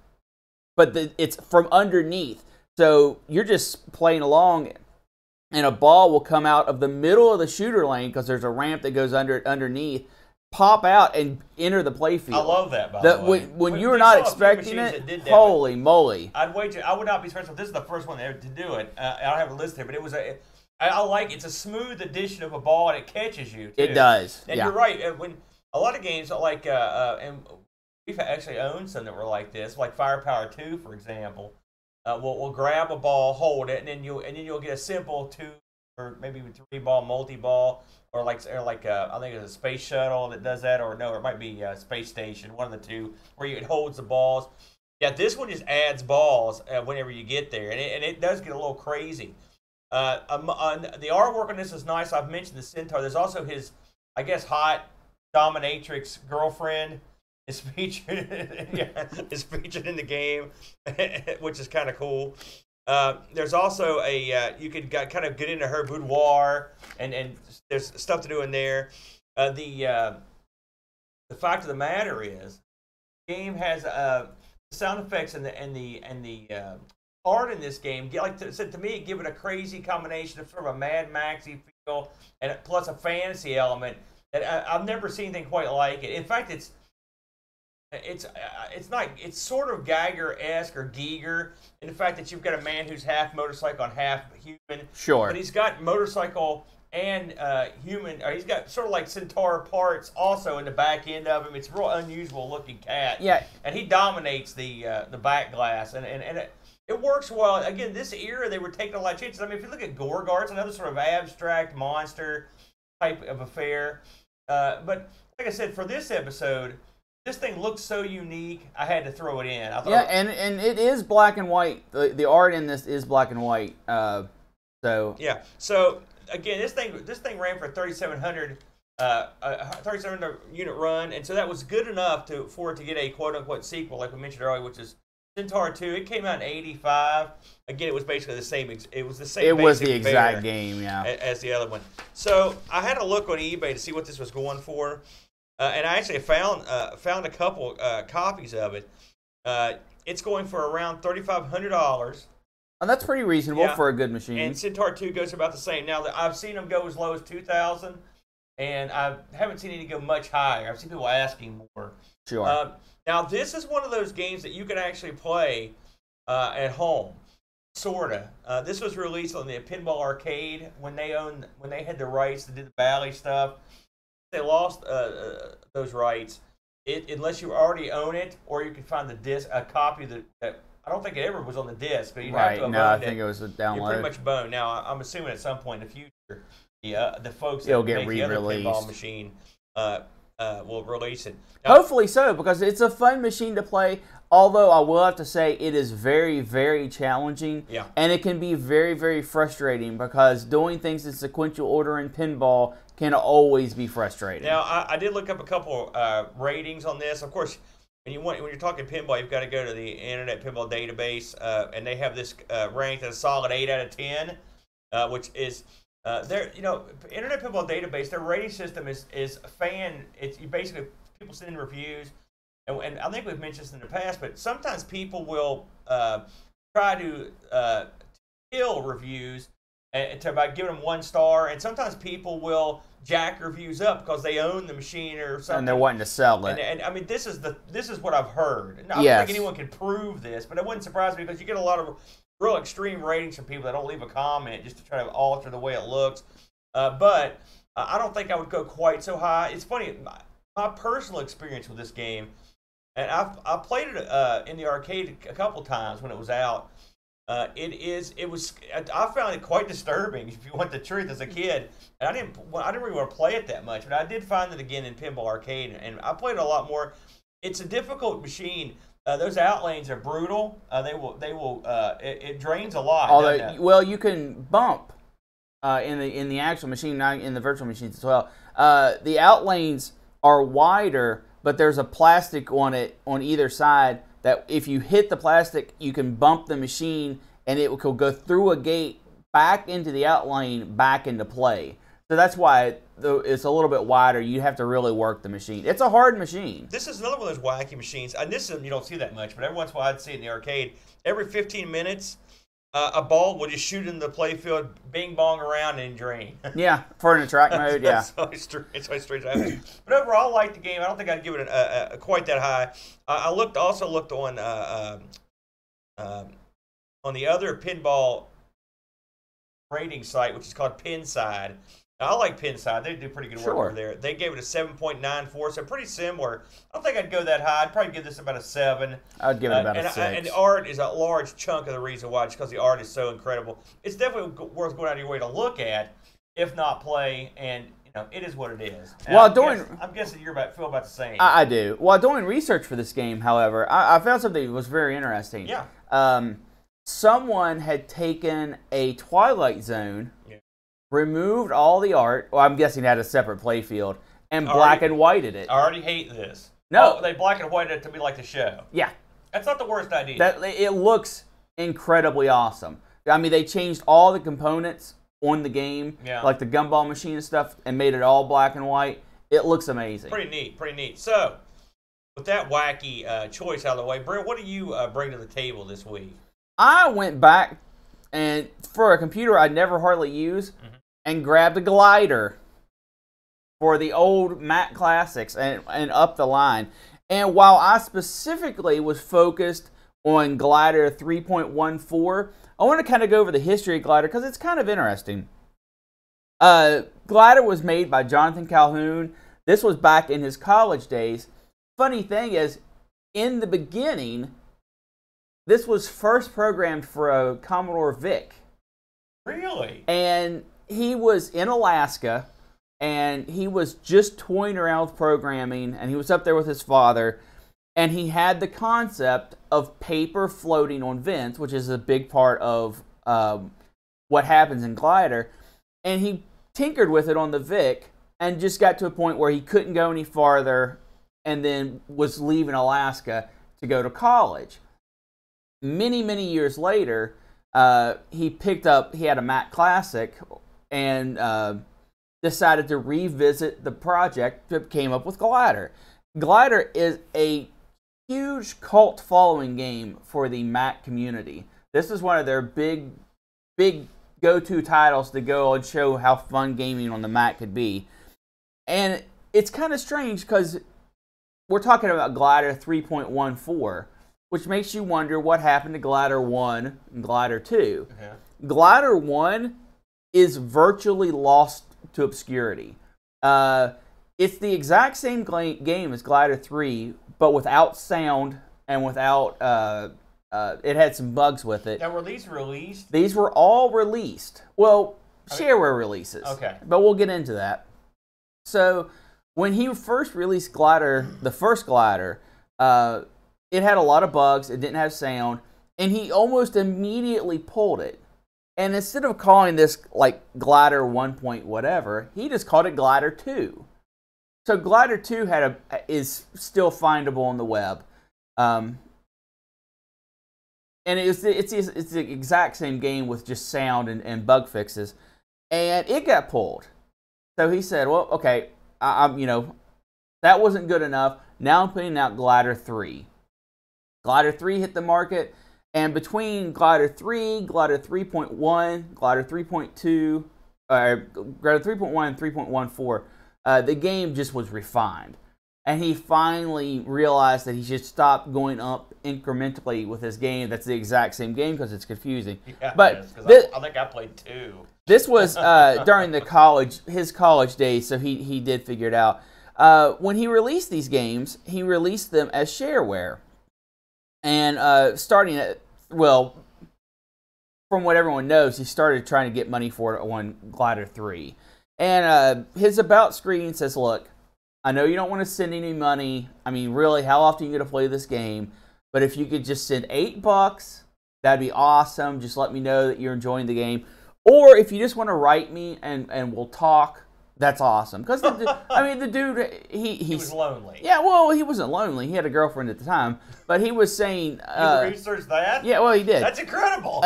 but it's from underneath. So you're just playing along, and a ball will come out of the middle of the shooter lane because there's a ramp that goes underneath, pop out, and enter the play field. I love that, by the way. When you're not expecting it, holy moly. I would not be surprised if this is the first one to do it. I don't have a list here, but it's a smooth addition of a ball, and it catches you, too. It does, And you're right. When a lot of games like and we've actually owned some that were like this, like Firepower 2, for example. We'll grab a ball, hold it, and then you'll get a simple 2 or maybe even 3 ball multi-ball, or like I think it's a space shuttle that does that, or no, it might be a space station, one of the two, where it holds the balls. Yeah, this one just adds balls whenever you get there, and it does get a little crazy. The artwork on this is nice. I've mentioned the Centaur. There's also his, I guess, hot dominatrix girlfriend is featured. Yeah, is featured in the game, which is kind of cool. There's also you could kind of get into her boudoir, and there's stuff to do in there. The fact of the matter is, the game has sound effects and the art in this game. To me, give it a crazy combination of sort of a Mad Maxy feel and plus a fantasy element that I've never seen anything quite like it. In fact, it's sort of Geiger-esque or Giger in the fact that you've got a man who's half motorcycle and half human. Sure. But he's got motorcycle and human, or he's got sort of like Centaur parts also in the back end of him. It's a real unusual looking cat. Yeah. And he dominates the back glass, and it works well. Again, this era they were taking a lot of chances. I mean, if you look at Gorgar, it's another sort of abstract monster type of affair. But like I said, for this episode, this thing looks so unique, I had to throw it in. And it is black and white. The art in this is black and white. So yeah. So again, this thing ran for 3,700 unit run, and so that was good enough for it to get a quote unquote sequel, like we mentioned earlier, which is Centaur 2. It came out in '85. Again, it was basically the same. It was the same. It was the exact game, yeah, as the other one. So I had to look on eBay to see what this was going for. And I actually found a couple copies of it. It's going for around $3,500. Oh, that's pretty reasonable for a good machine. And Centaur 2 goes about the same. Now, I've seen them go as low as $2,000, and I haven't seen any go much higher. I've seen people asking more. Sure. Now, this is one of those games that you can actually play at home, sorta. This was released on the Pinball Arcade when they had the rights to do the Bally stuff. They lost those rights, unless you already own it, or you can find the disc, a copy that I don't think it ever was on the disc, but you have to have I think it was a download. You're pretty much boned. Now, I'm assuming at some point in the future, the folks It'll that get make the other re-released. pinball machine will release it. Now, hopefully so, because it's a fun machine to play. Although I will have to say it is very, very challenging, and it can be very, very frustrating because doing things in sequential order in pinball can always be frustrating. Now, I did look up a couple ratings on this. Of course, when you're talking pinball, you've got to go to the Internet Pinball Database, and they have this ranked at a solid 8 out of 10, which is Internet Pinball Database. Their rating system is fan. It's basically people send in reviews. And I think we've mentioned this in the past, but sometimes people will try to kill reviews by giving them 1 star, and sometimes people will jack reviews up because they own the machine or something. And they're wanting to sell it. And I mean, this is what I've heard. Now, I don't think anyone can prove this, but it wouldn't surprise me because you get a lot of real extreme ratings from people that don't leave a comment just to try to alter the way it looks. But I don't think I would go quite so high. It's funny, my personal experience with this game. And I played it in the arcade a couple times when it was out. I found it quite disturbing, if you want the truth, as a kid. And I didn't really want to play it that much, but I did find it again in Pinball Arcade, and I played it a lot more. It's a difficult machine. Those outlanes are brutal. It drains a lot. Well, you can bump in the actual machine, not in the virtual machines as well. The outlanes are wider, but there's a plastic on it on either side that if you hit the plastic, you can bump the machine and it will go through a gate back into the outlane, back into play. So that's why it's a little bit wider. You have to really work the machine. It's a hard machine. This is another one of those wacky machines. And this is, you don't see that much, but every once in a while I'd see it in the arcade. Every 15 minutes, a ball will just shoot into the playfield, bing bong around and drain. Yeah, for an attract mode, yeah. It's so strange. But overall, I like the game. I don't think I'd give it quite that high. I also looked on the other pinball rating site, which is called Pinside. I like Pinside. They do pretty good work Sure. over there. They gave it a 7.94, so pretty similar. I don't think I'd go that high. I'd probably give this about a 7. I'd give it about a 6. And the art is a large chunk of the reason why, just because the art is so incredible. It's definitely worth going out of your way to look at, if not play, and it is what it is. I'm guessing you feel about the same. I do. While doing research for this game, however, I found something that was very interesting. Yeah. Someone had taken a Twilight Zone, removed all the art. Well, I'm guessing it had a separate playfield, and black and whited it. I already hate this. No. Oh, they black and whited it to be like the show. Yeah. That's not the worst idea. It looks incredibly awesome. I mean, they changed all the components on the game, like the gumball machine and stuff, and made it all black and white. It looks amazing. Pretty neat. So, with that wacky choice out of the way, Brent, what do you bring to the table this week? I went back and for a computer I never hardly use, and grabbed a glider for the old Mac Classics and up the line. And while I specifically was focused on Glider 3.14, I want to kind of go over the history of Glider because it's kind of interesting. Glider was made by Jonathan Calhoun. This was back in his college days. Funny thing is, in the beginning, this was first programmed for a Commodore VIC. Really? And he was in Alaska, and he was just toying around with programming, and he was up there with his father, and he had the concept of paper floating on vents, which is a big part of what happens in Glider, and he tinkered with it on the VIC, and just got to a point where he couldn't go any farther, and then was leaving Alaska to go to college. Many, many years later, he had a Mac Classic, and decided to revisit the project that came up with Glider. Glider is a huge cult following game for the Mac community. This is one of their big go-to titles to go and show how fun gaming on the Mac could be. And it's kind of strange because we're talking about Glider 3.14, which makes you wonder what happened to Glider 1 and Glider 2. Glider 1 is virtually lost to obscurity. It's the exact same game as Glider 3, but without sound and without... it had some bugs with it. Now, were these released? These were all released. Well, shareware releases. Okay. But we'll get into that. So, when he first released Glider, the first Glider, it had a lot of bugs, it didn't have sound, and he almost immediately pulled it. And instead of calling this like Glider 1 point whatever, he just called it Glider 2. So Glider 2 is still findable on the web. And it's the exact same game with just sound and bug fixes. And it got pulled. So he said, well, okay, that wasn't good enough. Now I'm putting out Glider 3. Glider 3 hit the market. And between Glider 3, Glider 3.1, Glider 3.2, Glider 3.1 and 3.14, the game just was refined. And he finally realized that he should stop going up incrementally with his game. That's the exact same game because it's confusing. Yeah, but I think I played 2. This was during his college days, so he did figure it out. When he released these games, he released them as shareware. And starting at, well, from what everyone knows, he started trying to get money for it on Glider 3. And his about screen says, look, I know you don't want to send any money. I mean, really, how often are you going to play this game? But if you could just send $8, that'd be awesome. Just let me know that you're enjoying the game. Or if you just want to write me and we'll talk, that's awesome. Because, the dude, he was lonely. Yeah, well, he wasn't lonely. He had a girlfriend at the time. But he was saying... you researched that? Yeah, well, he did. That's incredible.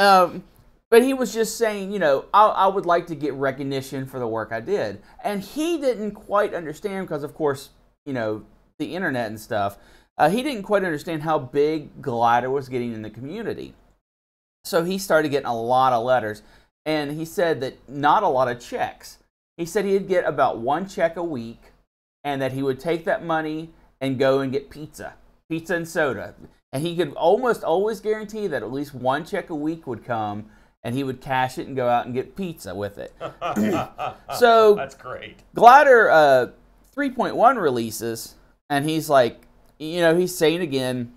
But he was just saying, I would like to get recognition for the work I did. And he didn't quite understand, because, of course, the internet and stuff, he didn't quite understand how big Glider was getting in the community. So he started getting a lot of letters. And he said that not a lot of checks. He said he'd get about 1 check a week, and that he would take that money and go and get pizza and soda. And he could almost always guarantee that at least 1 check a week would come, and he would cash it and go out and get pizza with it. So that's great. Glider 3.1 releases, and he's like, he's saying again,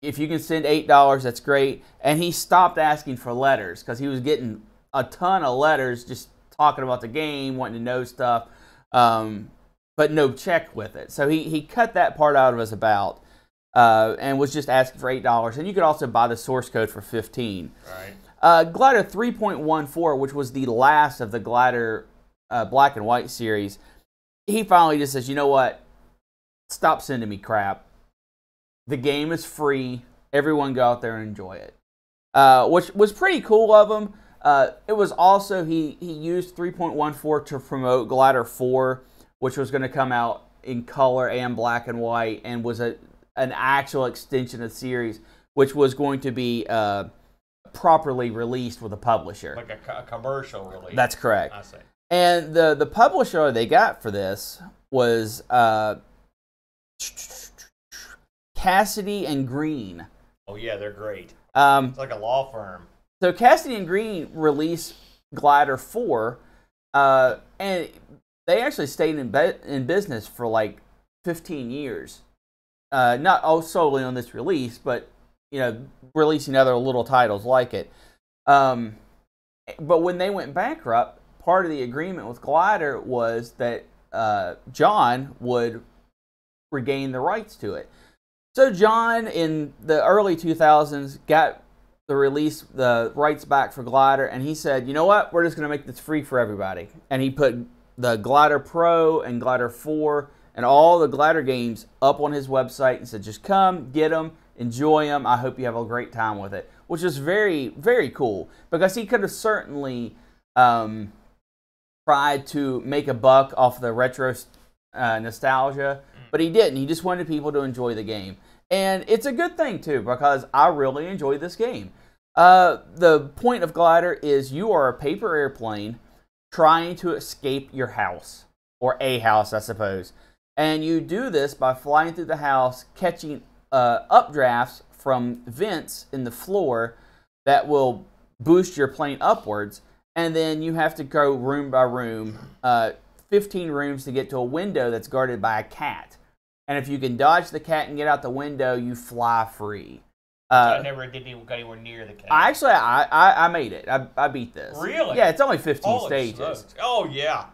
if you can send $8, that's great. And he stopped asking for letters because he was getting a ton of letters just talking about the game, wanting to know stuff, but no check with it. So he cut that part out of his about and was just asking for $8. And you could also buy the source code for $15. Right. Glider 3.14, which was the last of the Glider Black and White series, he finally just says, you know what? Stop sending me crap. The game is free. Everyone go out there and enjoy it. Which was pretty cool of him. It was also, he used 3.14 to promote Glider 4, which was going to come out in color and black and white, and was an actual extension of the series, which was going to be properly released with a publisher. Like a commercial release. That's correct. I see. And the publisher they got for this was Cassidy and Green. Oh yeah, they're great. It's like a law firm. So Cassidy and Green released Glider 4, and they actually stayed in business for like 15 years. Not solely on this release, but releasing other little titles like it. But when they went bankrupt, part of the agreement with Glider was that John would regain the rights to it. So John, in the early 2000s, got the rights back for Glider, and he said, you know what, we're just going to make this free for everybody. And he put the Glider Pro and Glider 4 and all the Glider games up on his website and said, just come, get them, enjoy them. I hope you have a great time with it, which is very, very cool, because he could have certainly tried to make a buck off the retro nostalgia, but he didn't. He just wanted people to enjoy the game. And it's a good thing, too, because I really enjoy this game. The point of Glider is you are a paper airplane trying to escape your house, or a house, I suppose. And you do this by flying through the house, catching updrafts from vents in the floor that will boost your plane upwards. And then you have to go room by room, 15 rooms to get to a window that's guarded by a cat. And if you can dodge the cat and get out the window, you fly free. I never got anywhere near the cat. I made it. I beat this. Really? Yeah, it's only 15 stages. Smokes. Oh, yeah.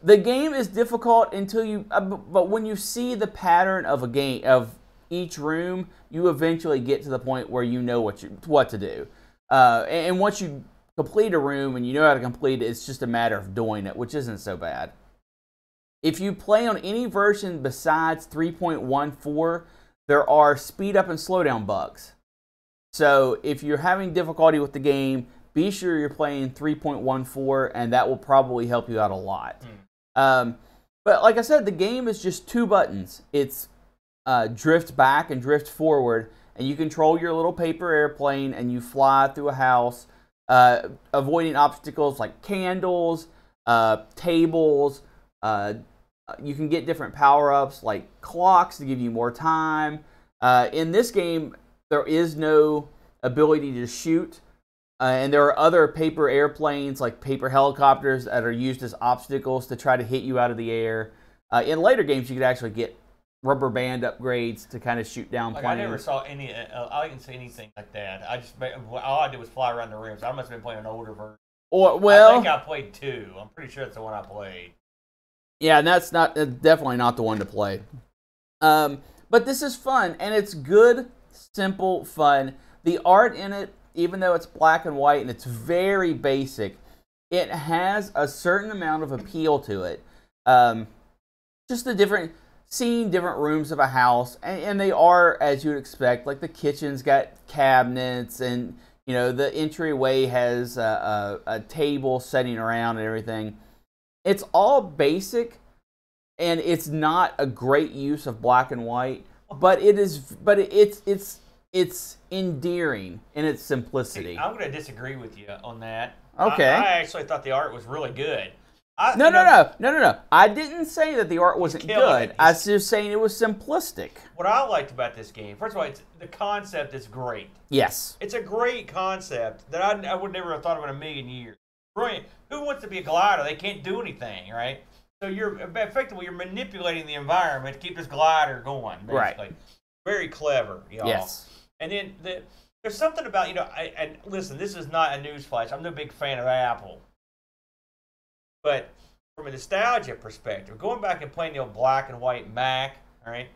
The game is difficult until you... but when you see the pattern of a game, of each room, you eventually get to the point where you know what to do. And once you complete a room and you know how to complete it, it's just a matter of doing it, which isn't so bad. If you play on any version besides 3.14, there are speed up and slow down bugs. So if you're having difficulty with the game, be sure you're playing 3.14, and that will probably help you out a lot. But like I said, the game is just 2 buttons. It's drift back and drift forward, and you control your little paper airplane, and you fly through a house, avoiding obstacles like candles, tables. You can get different power-ups like clocks to give you more time. In this game, there is no ability to shoot. And there are other paper airplanes, like paper helicopters, that are used as obstacles to try to hit you out of the air. In later games, you could actually get rubber band upgrades to kind of shoot down planes. I never saw any. I didn't see anything like that. All I did was fly around the rooms. I must have been playing an older version. I think I played 2. I'm pretty sure that's the one I played. Yeah, and that's definitely not the one to play. But this is fun, and it's good, simple fun. The art in it, even though it's black and white and it's very basic, it has a certain amount of appeal to it. Just seeing different rooms of a house, and they are, as you'd expect, like the kitchen's got cabinets, and the entryway has a table setting around and everything. It's all basic, and it's not a great use of black and white, but it's endearing in its simplicity. I'm going to disagree with you on that. Okay. I actually thought the art was really good. No. I didn't say that the art wasn't good. I was just saying it was simplistic. What I liked about this game, first of all, the concept is great. Yes. It's a great concept that I would never have thought of in a million years. Brilliant. Who wants to be a glider? They can't do anything, right? So you're manipulating the environment to keep this glider going, basically. Right. Very clever, y'all. Yes. And then there's something about, and listen, this is not a newsflash. I'm no big fan of Apple. But from a nostalgia perspective, going back and playing the old black and white Mac, all right,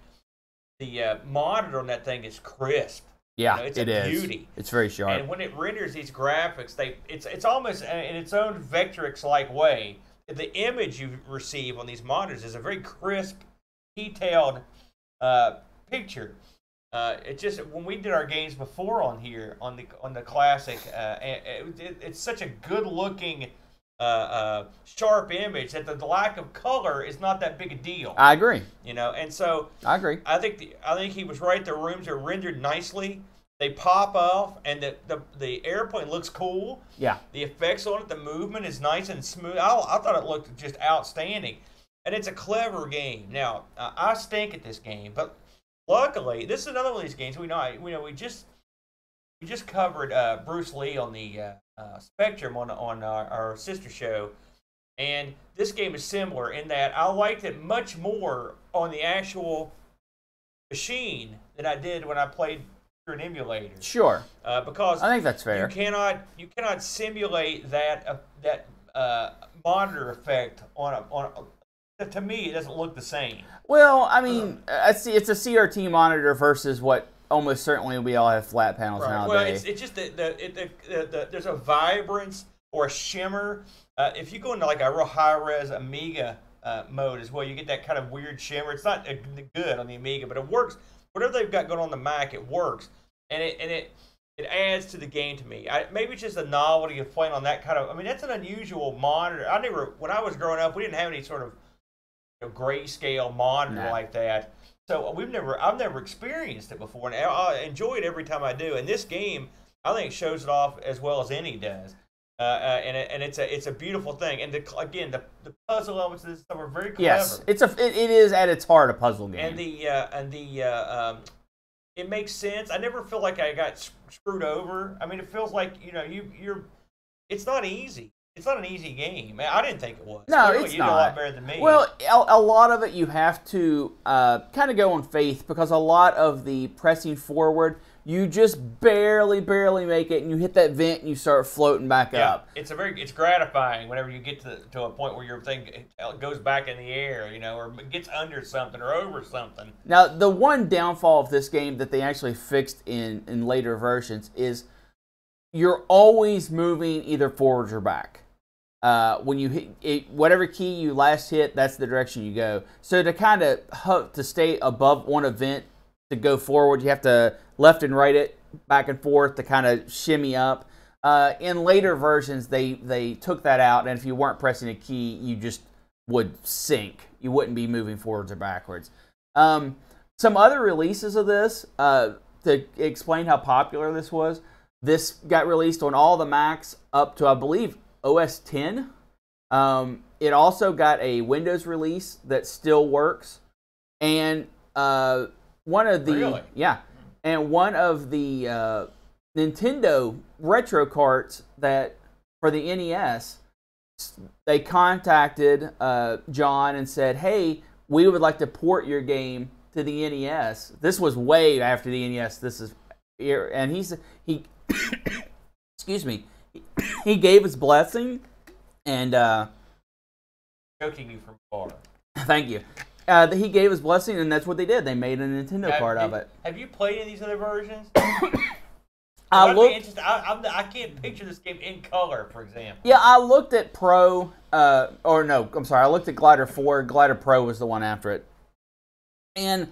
the monitor on that thing is crisp. Yeah, it's it a is. Beauty. It's very sharp. And when it renders these graphics, it's almost in its own Vectrex-like way. The image you receive on these monitors is a very crisp, detailed picture. It just when we did our games before on here on the classic, it's such a good-looking. Sharp image that the lack of color is not that big a deal. I agree. And so I agree. I think he was right. The rooms are rendered nicely. They pop off, and the airplane looks cool. Yeah. The effects on it, the movement is nice and smooth. I thought it looked just outstanding, and it's a clever game. Now I stink at this game, but luckily this is another one of these games we just covered Bruce Lee on the Spectrum on our sister show, and this game is similar in that I liked it much more on the actual machine than I did when I played through an emulator. Sure. Because I think that's fair. You cannot simulate that monitor effect on to me it doesn't look the same. Well, I mean, it's a CRT monitor versus what. Almost certainly we all have flat panels nowadays. Well, it's just there's a vibrance or a shimmer. If you go into like a real high-res Amiga mode as well, you get that kind of weird shimmer. It's not good on the Amiga, but it works. Whatever they've got going on the Mac, it works, and it adds to the game to me. Maybe it's just the novelty of playing on that kind of. I mean, that's an unusual monitor. When I was growing up, we didn't have any sort of grayscale monitor like that. So I've never experienced it before, and I enjoy it every time I do. And this game, I think, shows it off as well as any does. And it's a beautiful thing. And the puzzle elements of this stuff are very clever. Yes, it is at its heart a puzzle game. And it makes sense. I never feel like I got screwed over. I mean, it feels like it's not easy. It's not an easy game. I didn't think it was. No, clearly, it's you not. know a lot better than me. Well, a lot of it you have to kind of go on faith because a lot of the pressing forward, you just barely make it, and you hit that vent and you start floating back up. It's gratifying whenever you get to a point where your thing goes back in the air, or gets under something or over something. Now, the one downfall of this game that they actually fixed in later versions is you're always moving either forwards or back. When you hit it, whatever key you last hit, that's the direction you go. So to stay above one event to go forward, you have to left and right it back and forth to kind of shimmy up. In later versions, they took that out, and if you weren't pressing a key, you just would sink. You wouldn't be moving forwards or backwards. Some other releases of this, to explain how popular this was, this got released on all the Macs up to, I believe, OS 10. It also got a Windows release that still works, and one of the Nintendo retro carts that for the NES, they contacted John and said, "Hey, we would like to port your game to the NES." This was way after the NES. And he excuse me. He gave his blessing, and choking you from far. Thank you. He gave his blessing, and that's what they did. They made a Nintendo cart of it. Have you played any of these other versions? I can't picture this game in color, for example. Yeah, I looked at Pro, I looked at Glider 4. Glider Pro was the one after it. And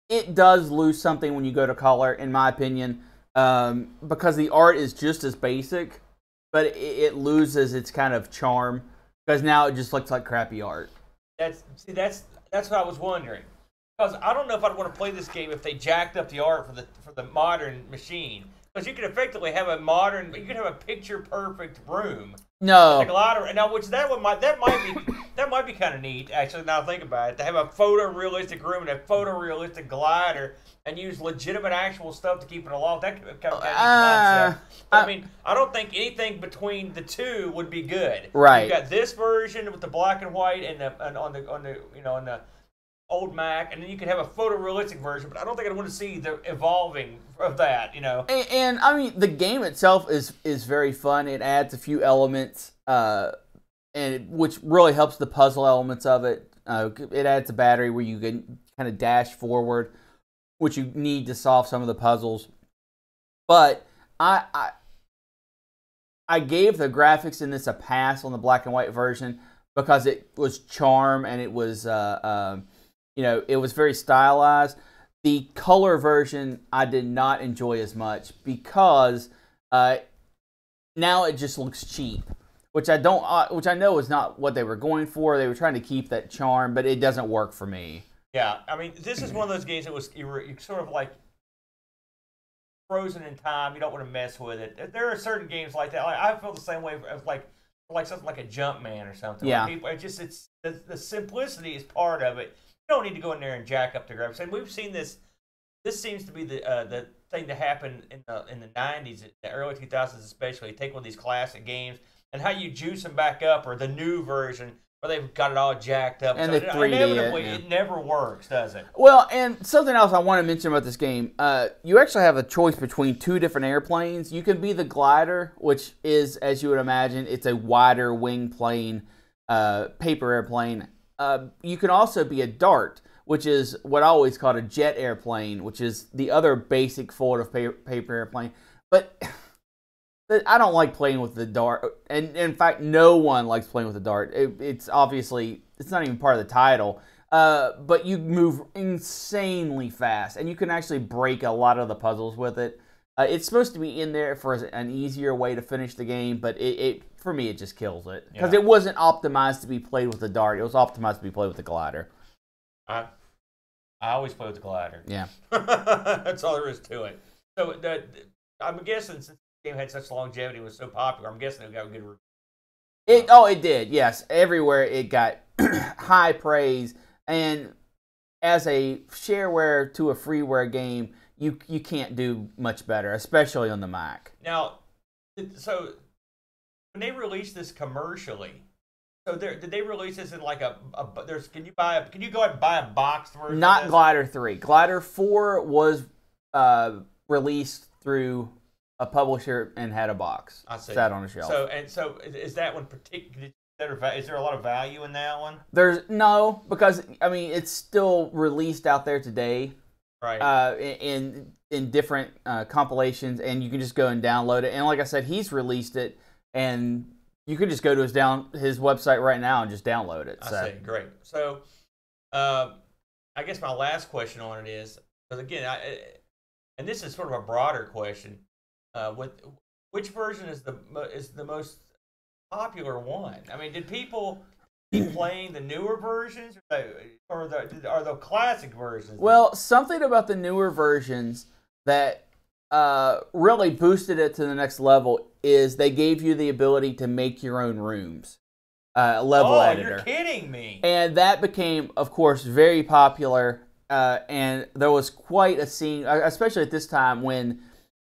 it does lose something when you go to color, in my opinion, because the art is just as basic, but it loses its kind of charm, because now it just looks like crappy art. That's what I was wondering. Because I don't know if I'd want to play this game if they jacked up the art for the modern machine. Because you can effectively have a modern, you can have a picture-perfect room. No. The glider, now which that might be kind of neat. Actually, now I think about it, to have a photorealistic room and a photorealistic glider, and use legitimate actual stuff to keep it aloft. That could kind of neat concept. I mean, I don't think anything between the two would be good. Right. You got this version with the black and white and on the old Mac, and then you could have a photorealistic version. But I don't think I want to see the evolving of that. And I mean, the game itself is very fun. It adds a few elements, which really helps the puzzle elements of it. It adds a battery where you can kind of dash forward, which you need to solve some of the puzzles. But I gave the graphics in this a pass on the black and white version because it was charm and it was it was very stylized. The color version I did not enjoy as much because now it just looks cheap, which I know is not what they were going for. They were trying to keep that charm, but it doesn't work for me. Yeah, I mean, this is one of those games that was you're sort of like frozen in time. You don't want to mess with it. There are certain games like that. Like, I feel the same way as like something like a Jumpman or something. Yeah. It's the simplicity is part of it. You don't need to go in there and jack up the graphics. And we've seen this. This seems to be the thing to happen in the 90s, the early 2000s especially. You take one of these classic games and how you juice them back up, or the new version where they've got it all jacked up. And so the 3D, inevitably, it never works, does it? Well, and something else I want to mention about this game, you actually have a choice between two different airplanes. You can be the glider, which is, as you would imagine, it's a wider wing plane, paper airplane. You can also be a dart, which is what I always called a jet airplane, which is the other basic form of paper airplane. But I don't like playing with the dart, and in fact, no one likes playing with the dart. It's obviously, it's not even part of the title, but you move insanely fast, and you can actually break a lot of the puzzles with it. It's supposed to be in there for an easier way to finish the game, but for me, it just kills it. Because it wasn't optimized to be played with the dart. It was optimized to be played with the glider. I always play with the glider. Yeah. That's all there is to it. So I'm guessing since the game had such longevity and was so popular, I'm guessing it got a good review. It did, yes. Everywhere it got high praise. And as a shareware to a freeware game, you can't do much better, especially on the Mac. Now, so when they released this commercially, so did they release this in like can you go out and buy a boxed version? Not Glider 3. Glider 4 was released through a publisher and had a box. I see. Sat on a shelf. So is that one particular? Is there a lot of value in that one? No, because I mean it's still released out there today. Right. In different compilations, and you can just go and download it. And like I said, he's released it, and you can just go to his website right now and just download it. I see. Great. So, I guess my last question on it is, because again, and this is sort of a broader question, which version is the most popular one? I mean, did people keep playing the newer versions, or the classic versions? Well, something about the newer versions that really boosted it to the next level is they gave you the ability to make your own rooms. Level editor. You're kidding me. And that became, of course, very popular. And there was quite a scene, especially at this time when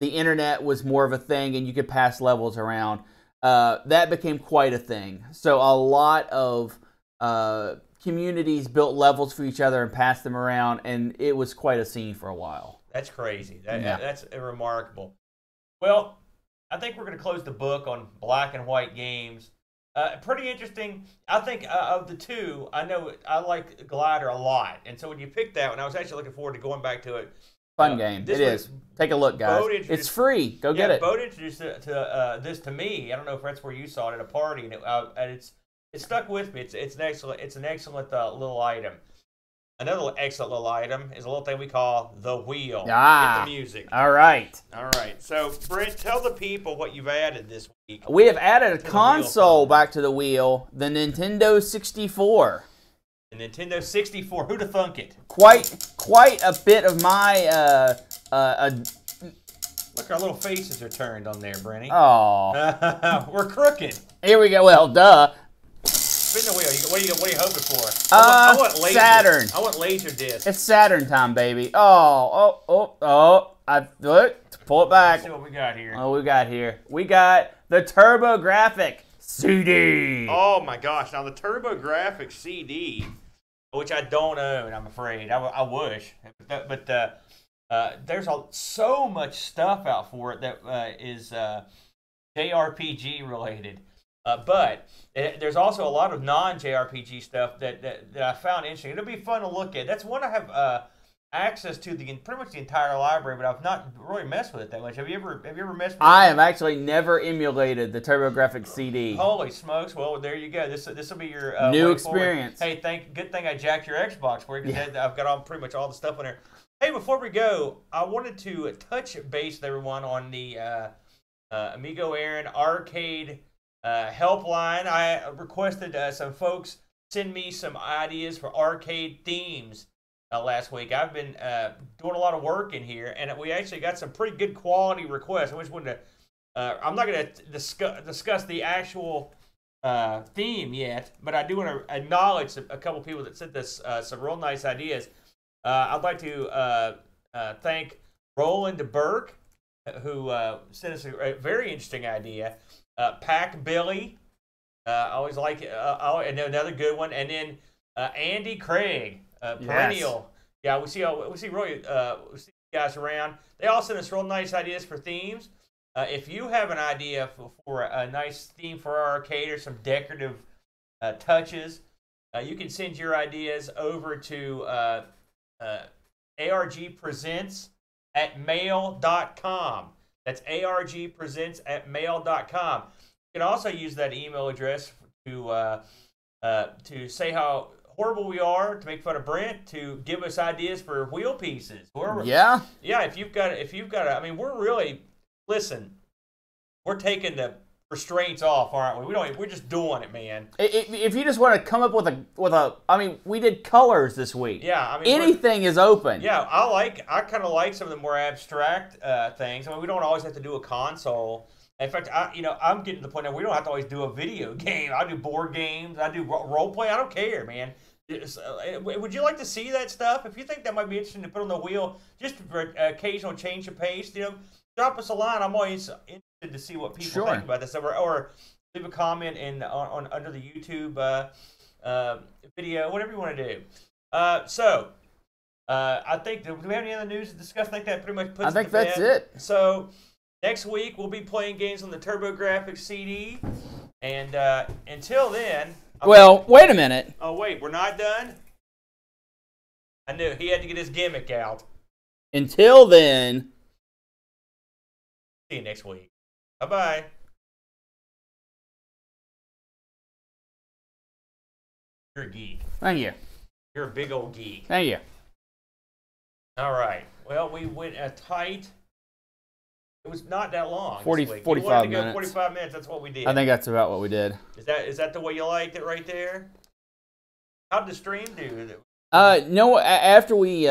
the internet was more of a thing and you could pass levels around. That became quite a thing. So a lot of communities built levels for each other and passed them around, and it was quite a scene for a while. That's crazy. That's remarkable. Well, I think we're going to close the book on black and white games. Pretty interesting. I think of the two, I like Glider a lot. And so when you picked that one, I was actually looking forward to going back to it. Fun game. It is. Take a look, guys. It's free. Go get it. Bode introduced this to me. I don't know if that's where you saw it at a party, and it stuck with me. It's an excellent little item. Another excellent little item is a little thing we call the wheel. Get the music. All right. So, Brent, tell the people what you've added this week. We have added a console back to the wheel, the Nintendo 64. The Nintendo 64. Who'd have thunk it? Quite a bit of my Look, our little faces are turned on there, Brenny. Oh. We're crooked. Here we go. Well, duh. Spin the wheel. What are you hoping for? I want laser. Saturn. I want laser disc. It's Saturn time, baby. Oh. Pull it back. Let's see what we got here. Oh, we got here. We got the TurboGrafx CD. Oh my gosh! Now the TurboGrafx CD, which I don't own, I'm afraid. I wish, but there's so much stuff out for it that is JRPG related. But there's also a lot of non-JRPG stuff that I found interesting. It'll be fun to look at. That's one I have access to pretty much the entire library, but I've not really messed with it that much. Have you ever messed with it? I have actually never emulated the TurboGrafx CD. Holy smokes! Well, there you go. This will be your new way experience. Forward. Hey, good thing I jacked your Xbox for you because I've got pretty much all the stuff on there. Hey, before we go, I wanted to touch base with everyone on the Amigo Aaron Arcade helpline. I requested some folks send me some ideas for arcade themes last week. I've been doing a lot of work in here, and we actually got some pretty good quality requests. I just wanted to. I'm not going to discuss the actual theme yet, but I do want to acknowledge a couple people that sent us some real nice ideas. I'd like to thank Roland Burke, who sent us a very interesting idea. Pack Billy, I always like it. Another good one, and then Andy Craig, perennial. Yes. Yeah, we see guys around. They all send us real nice ideas for themes. If you have an idea for a nice theme for our arcade or some decorative touches, you can send your ideas over to argpresents@mail.com. That's argpresents@mail.com. You can also use that email address to say how horrible we are, to make fun of Brent, to give us ideas for wheel pieces. Yeah. If you've got I mean, we're really, listen, we're taking the restraints off, aren't we? We're just doing it, man. If you just want to come up with a, I mean, we did colors this week. Yeah, I mean, anything is open. Yeah, I kind of like some of the more abstract things. I mean, we don't always have to do a console. In fact, I'm getting to the point now we don't have to always do a video game. I do board games. I do role play. I don't care, man. Would you like to see that stuff? If you think that might be interesting to put on the wheel, just for occasional change of pace, drop us a line. I'm always interested to see what people think about this, or leave a comment on under the YouTube video, whatever you want to do. I think, do we have any other news to discuss? I think that pretty much puts it to bed. I think that's it. So next week we'll be playing games on the TurboGrafx CD, and until then. Wait a minute. Oh wait, we're not done. I knew he had to get his gimmick out. Until then. See you next week. Bye-bye. You're a geek. Thank you. You're a big old geek. Thank you. All right. Well, we went tight. It was not that long. 45 minutes. 45 minutes. That's what we did. I think that's about what we did. Is that the way you liked it right there? How did the stream do? No. After we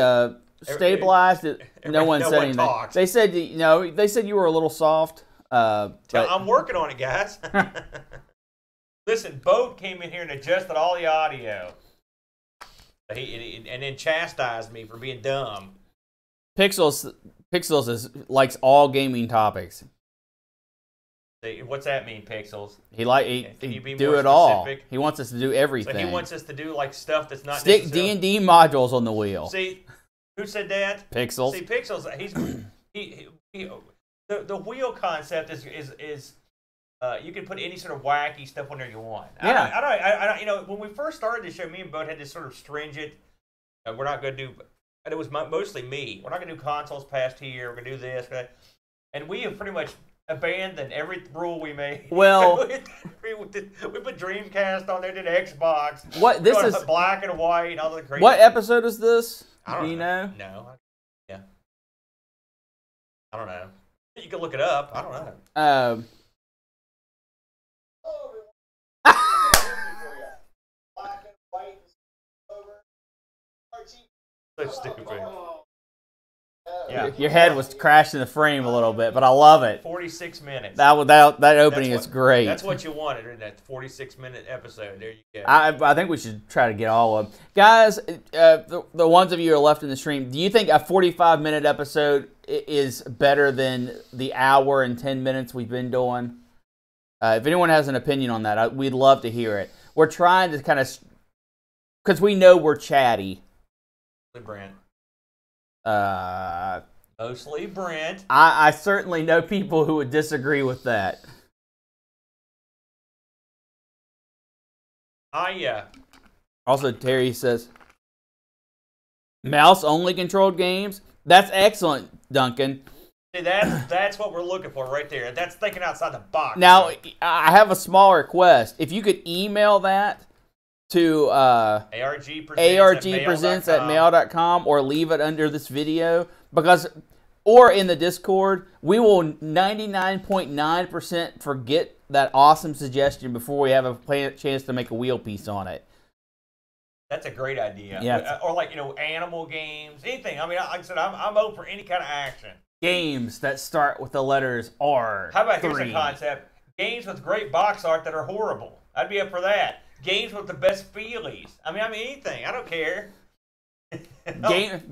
stabilized it, no one said anything. Talks. They said you were a little soft. I'm working on it, guys. Listen, Boat came in here and adjusted all the audio. And then chastised me for being dumb. Pixels likes all gaming topics. What's that mean, Pixels? He do it all. He wants us to do everything. So he wants us to do like stuff that's not stick D&D modules on the wheel. See, who said that? Pixels. See, Pixels. The wheel concept is you can put any sort of wacky stuff on there you want. Yeah. I don't. When we first started the show, me and Bud had this sort of stringent. We're not going to do. And it was mostly me. We're not going to do consoles past here. We're going to do this. And we have pretty much abandoned every rule we made. Well, we put Dreamcast on there, did Xbox. What this is black and white and all the crazy. What episode is this? Do you know? No. Yeah. I don't know. You can look it up. I don't know. Black and white over. So stupid. Yeah. Your head was crashing the frame a little bit, but I love it. 46 minutes. That opening is great. That's what you wanted in that 46-minute episode. There you go. I think we should try to get all of them. Guys, the ones of you who are left in the stream, do you think a 45-minute episode is better than the hour and 10 minutes we've been doing? If anyone has an opinion on that, we'd love to hear it. We're trying to kind of, because we know we're chatty. Brent. Uh, Mostly Brent. I certainly know people who would disagree with that. Also, Terry says, mouse-only controlled games? That's excellent, Duncan. See, that's what we're looking for right there. That's thinking outside the box. Now, I have a small request. If you could email that to argpresents@mail.com or leave it under this video, or in the Discord, we will 99.9% forget that awesome suggestion before we have a chance to make a wheel piece on it. That's a great idea. Yeah. Or like, animal games, anything. I mean, like I said, I'm open for any kind of action. Games that start with the letters R. How about here's a concept: games with great box art that are horrible. I'd be up for that. Games with the best feelies. I mean anything. I don't care.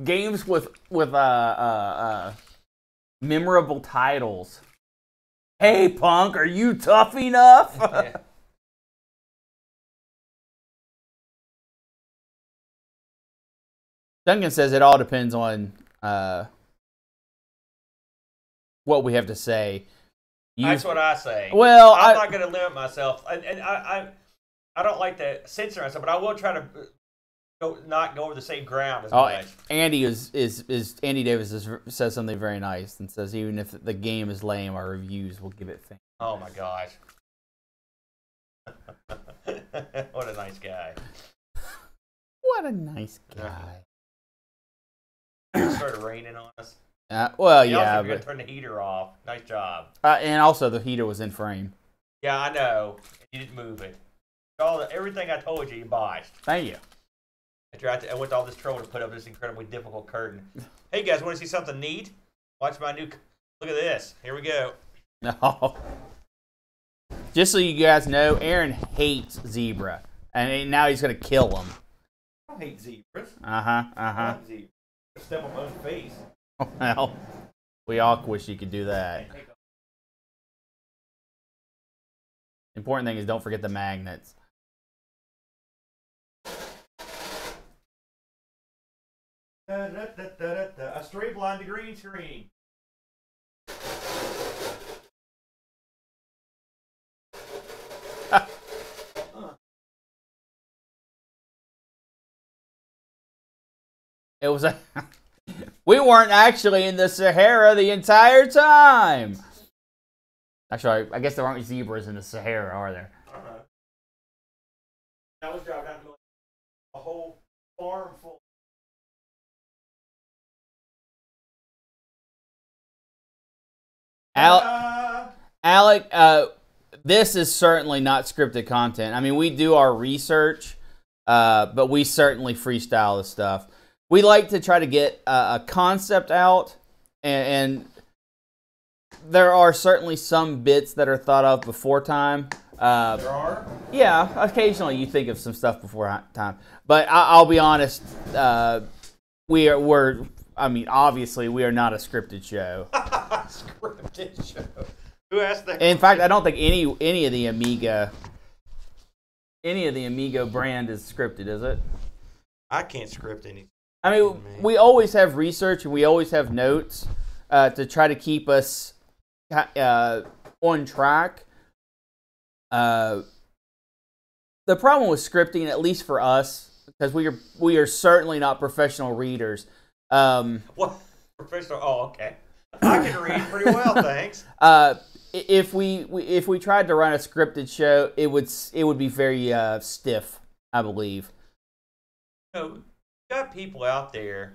Games with memorable titles. Hey, punk, are you tough enough? Yeah. Duncan says it all depends on what we have to say. That's what I say. Well, I'm not going to limit myself, and I don't like to censor myself, but I will try to not go over the same ground as much. Andy Andy Davis says something very nice and says even if the game is lame, our reviews will give it fame. Oh my gosh! What a nice guy! What a nice guy! It started raining on us. Well, you yeah, but turn the heater off. Nice job. And also the heater was in frame. Yeah, I know. You didn't move it. Everything I told you, you botched. Thank you. I went to all this trouble to put up this incredibly difficult curtain. Hey guys, want to see something neat? Watch my new. Look at this. Here we go. No. Just so you guys know, Aaron hates zebra, and now he's gonna kill him. I don't hate zebras. I Step on my own face. Well, we all wish you could do that. The important thing is don't forget the magnets. A straight line to green screen. It was a. We weren't actually in the Sahara the entire time. Actually, I guess there aren't zebras in the Sahara, are there? I don't know. I was driving down a whole farm full. Alec, this is certainly not scripted content. I mean, we do our research, but we certainly freestyle this stuff. We like to try to get a concept out, and there are certainly some bits that are thought of before time. There are? Yeah, occasionally you think of some stuff before time. But I'll be honest, obviously we are not a scripted show. Scripted show. Who asked that? In fact, I don't think any of the Amigo brand is scripted, is it? I can't script anything. I mean, we always have research and we always have notes to try to keep us on track. The problem with scripting, at least for us, because we are certainly not professional readers. What professional? Oh, okay. I can read pretty well, thanks. If we tried to run a scripted show, it would be very stiff, I believe. Got people out there.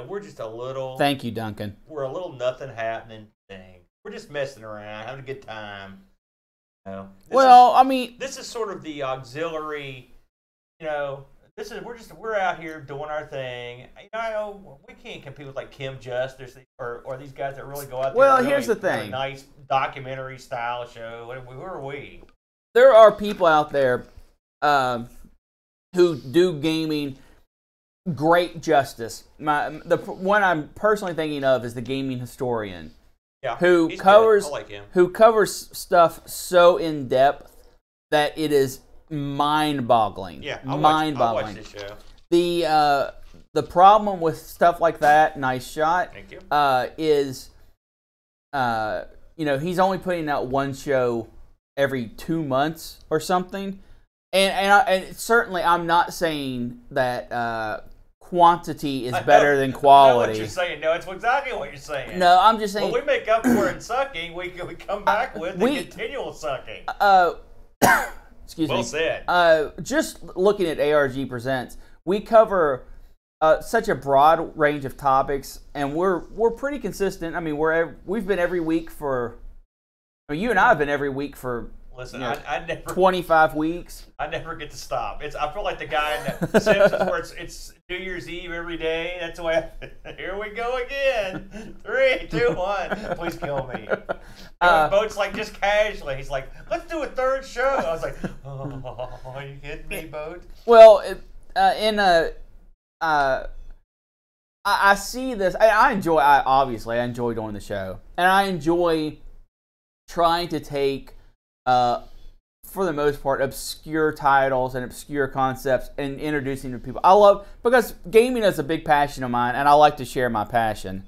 We're just a little. Thank you, Duncan. We're a little nothing happening thing. We're just messing around, having a good time. Well, I mean, this is sort of the auxiliary. we're out here doing our thing. I know we can't compete with like Kim Justice or these guys that really go out there. Well, and here's the really do a thing. nice documentary style show. Who are we? There are people out there who do gaming great justice. The one I'm personally thinking of is the gaming historian. Yeah, who he's covers good. I like him. who covers stuff so in depth that it is mind-boggling. Yeah, mind-boggling. I'll watch this show. The problem with stuff like that, nice shot. Thank you. Is he's only putting out one show every 2 months or something, and certainly I'm not saying that quantity is better than quality. I know what you're saying. No, it's exactly what you're saying. No, I'm just saying. When we make up for it in sucking, we come back with the continual sucking. Excuse me. Well said. Just looking at ARG Presents, we cover such a broad range of topics, and we're pretty consistent. I mean, we've been every week for. You and I have been every week for. Listen, I never 25 weeks. I never get to stop. I feel like the guy in the Simpsons where it's New Year's Eve every day. That's the way. Here we go again. 3, 2, 1. Please kill me. Boat's like just casually. He's like, let's do a third show. I was like, oh, are you kidding me, Boat? Well, I see this. I enjoy doing the show, and I enjoy trying to take. For the most part, obscure titles and obscure concepts and introducing to people. Because gaming is a big passion of mine, and I like to share my passion.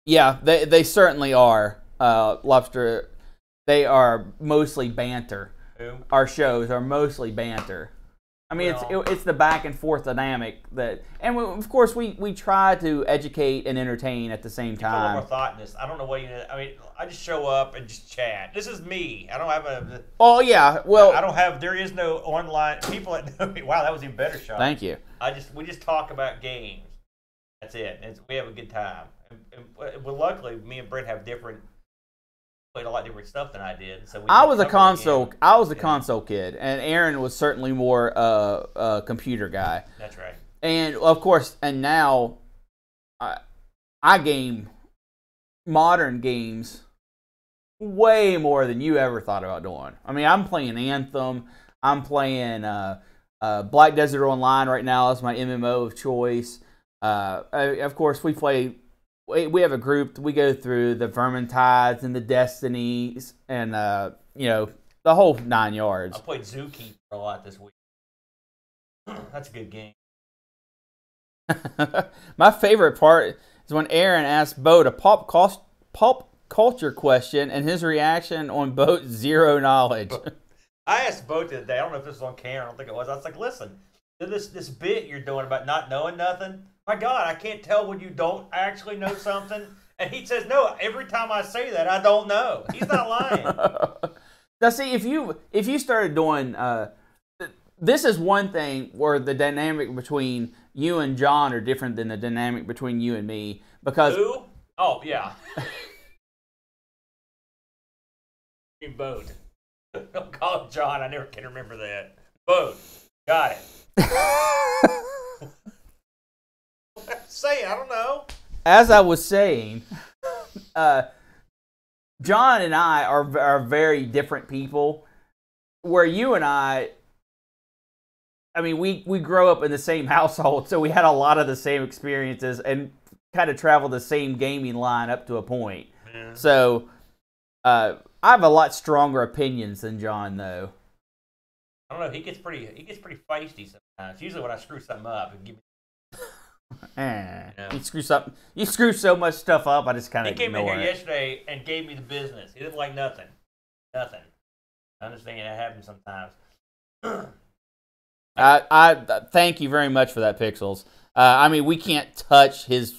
Yeah, they certainly are. Lobster, they are mostly banter. Who? Our shows are mostly banter. I mean, it's the back and forth dynamic and of course we try to educate and entertain at the same time. Put a little more thought in this. I don't know what I mean, I just show up and just chat. This is me. I don't have a. Oh yeah, well. I don't have. There is no online people that know me. Wow, that was even better shot. Thank you. We just talk about games. That's it. We have a good time. Well, luckily, me and Brent have played a lot different stuff than I did. So I was a console kid, and Aaron was certainly more a computer guy. That's right. And of course, and now I game modern games way more than you ever thought about doing. I mean, I'm playing Anthem. I'm playing Black Desert Online right now. That's my MMO of choice. Of course, we have a group. We go through the Vermintides and the Destinies and the whole 9 yards. I played Zookeeper a lot this week. That's a good game. My favorite part is when Aaron asked Bo a pop culture question and his reaction on Bo's zero knowledge. I asked Bo the other day. I don't know if this was on camera. I don't think it was. I was like, listen, this bit you're doing about not knowing nothing. My God, I can't tell when you don't actually know something. And he says, no, every time I say that, I don't know. He's not lying. Now, see, if you started doing, this is one thing where the dynamic between you and John are different than the dynamic between you and me. Because who? Oh, yeah. Boat. Don't call it John. I never can remember that. Boat. Got it. Say, I don't know. As I was saying, John and I are very different people. Where you and I mean, we grow up in the same household, so we had a lot of the same experiences and kind of traveled the same gaming line up to a point. Yeah. So, I have a lot stronger opinions than John, though. I don't know. He gets pretty feisty sometimes. Usually, when I screw something up, and give me. You screw so much stuff up. I just kind of. He came in here yesterday and gave me the business. He didn't like nothing. Nothing. I understand that happens sometimes. I thank you very much for that, Pixels. I mean, we can't touch his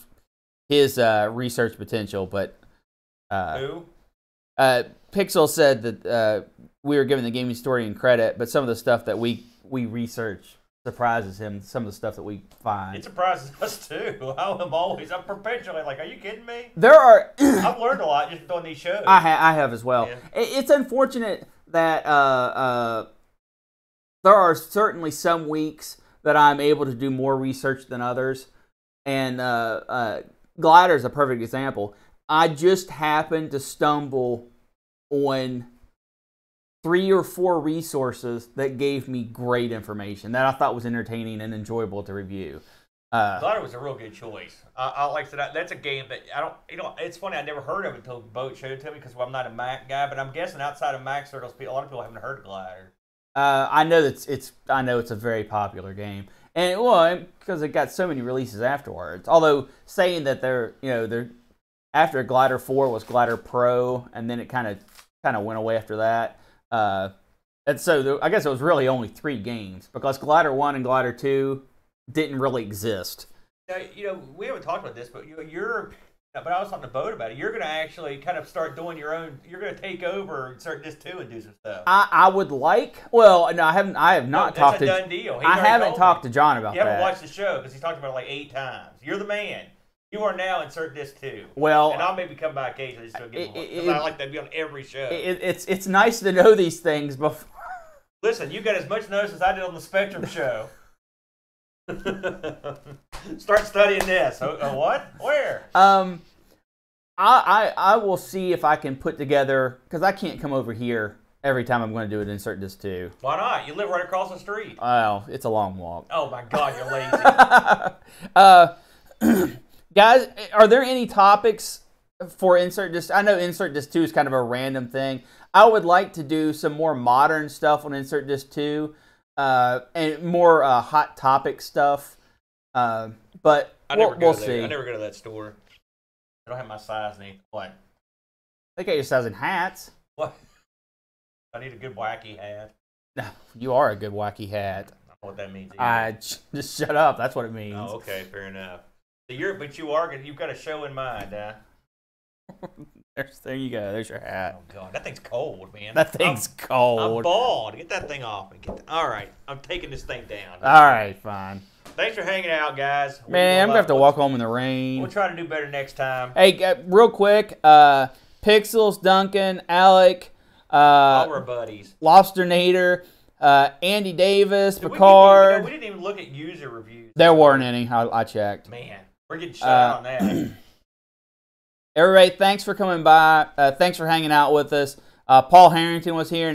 research potential, but who? Pixel said that we were giving the gaming historian credit, but some of the stuff that we research surprises him. Some of the stuff that we find. It surprises us too. I'm perpetually like, are you kidding me? There are. I've learned a lot just doing these shows. I have as well. Yeah. It's unfortunate that there are certainly some weeks that I'm able to do more research than others, and Glider is a perfect example. I just happened to stumble on 3 or 4 resources that gave me great information that I thought was entertaining and enjoyable to review. Glider was a real good choice. I like that. That's a game that I don't. It's funny. I never heard of it until Boat showed it to me because I'm not a Mac guy. But I'm guessing outside of Mac circles, a lot of people haven't heard of Glider. I know that I know it's a very popular game, and because it got so many releases afterwards. Although saying that they're after Glider 4 was Glider Pro, and then it kind of went away after that. And so I guess it was really only 3 games because Glider 1 and Glider 2 didn't really exist. Now, we haven't talked about this, but but I was talking to Boat about it. You're going to actually kind of start doing your own. You're going to take over Insert Disc 2 and do some stuff. I would like. Well, no, I haven't. I have not talked to. That's a done deal. I haven't talked to John about that. You haven't watched the show because he's talked about it like 8 times. You're the man. You are now Insert Disc 2. Well, and I'll maybe come back occasionally just to get more. Because I like to be on every show. It's nice to know these things before. Listen, you got as much notice as I did on the Spectrum show. Start studying this. What? Where? I will see if I can put together, because I can't come over here every time I'm going to do an Insert Disc 2. Why not? You live right across the street. Well, it's a long walk. Oh my God, you're lazy. Guys, are there any topics for Insert Disc? I know Insert Disc 2 is kind of a random thing. I would like to do some more modern stuff on Insert Disc 2 and more hot topic stuff. But we'll see. I never go to that store. I don't have my size need. What? They got your size in hats. What? I need a good wacky hat. You are a good wacky hat. I don't know what that means either. Just shut up. That's what it means. Oh, okay, fair enough. So you've got a show in mind, huh? There you go. There's your hat. Oh God, that thing's cold, man. That thing's cold. I'm bald. Get that thing off me. All right, I'm taking this thing down. All right, fine. Thanks for hanging out, guys. Man, I'm gonna have to walk home in the rain. We'll try to do better next time. Hey, real quick, Pixels, Duncan, Alec, all our buddies, Lobsternator, Andy Davis, Picard. We didn't even look at user reviews. There weren't any. I checked. Man, we're getting shut out on that. Everybody, thanks for coming by. Thanks for hanging out with us. Paul Harrington was here.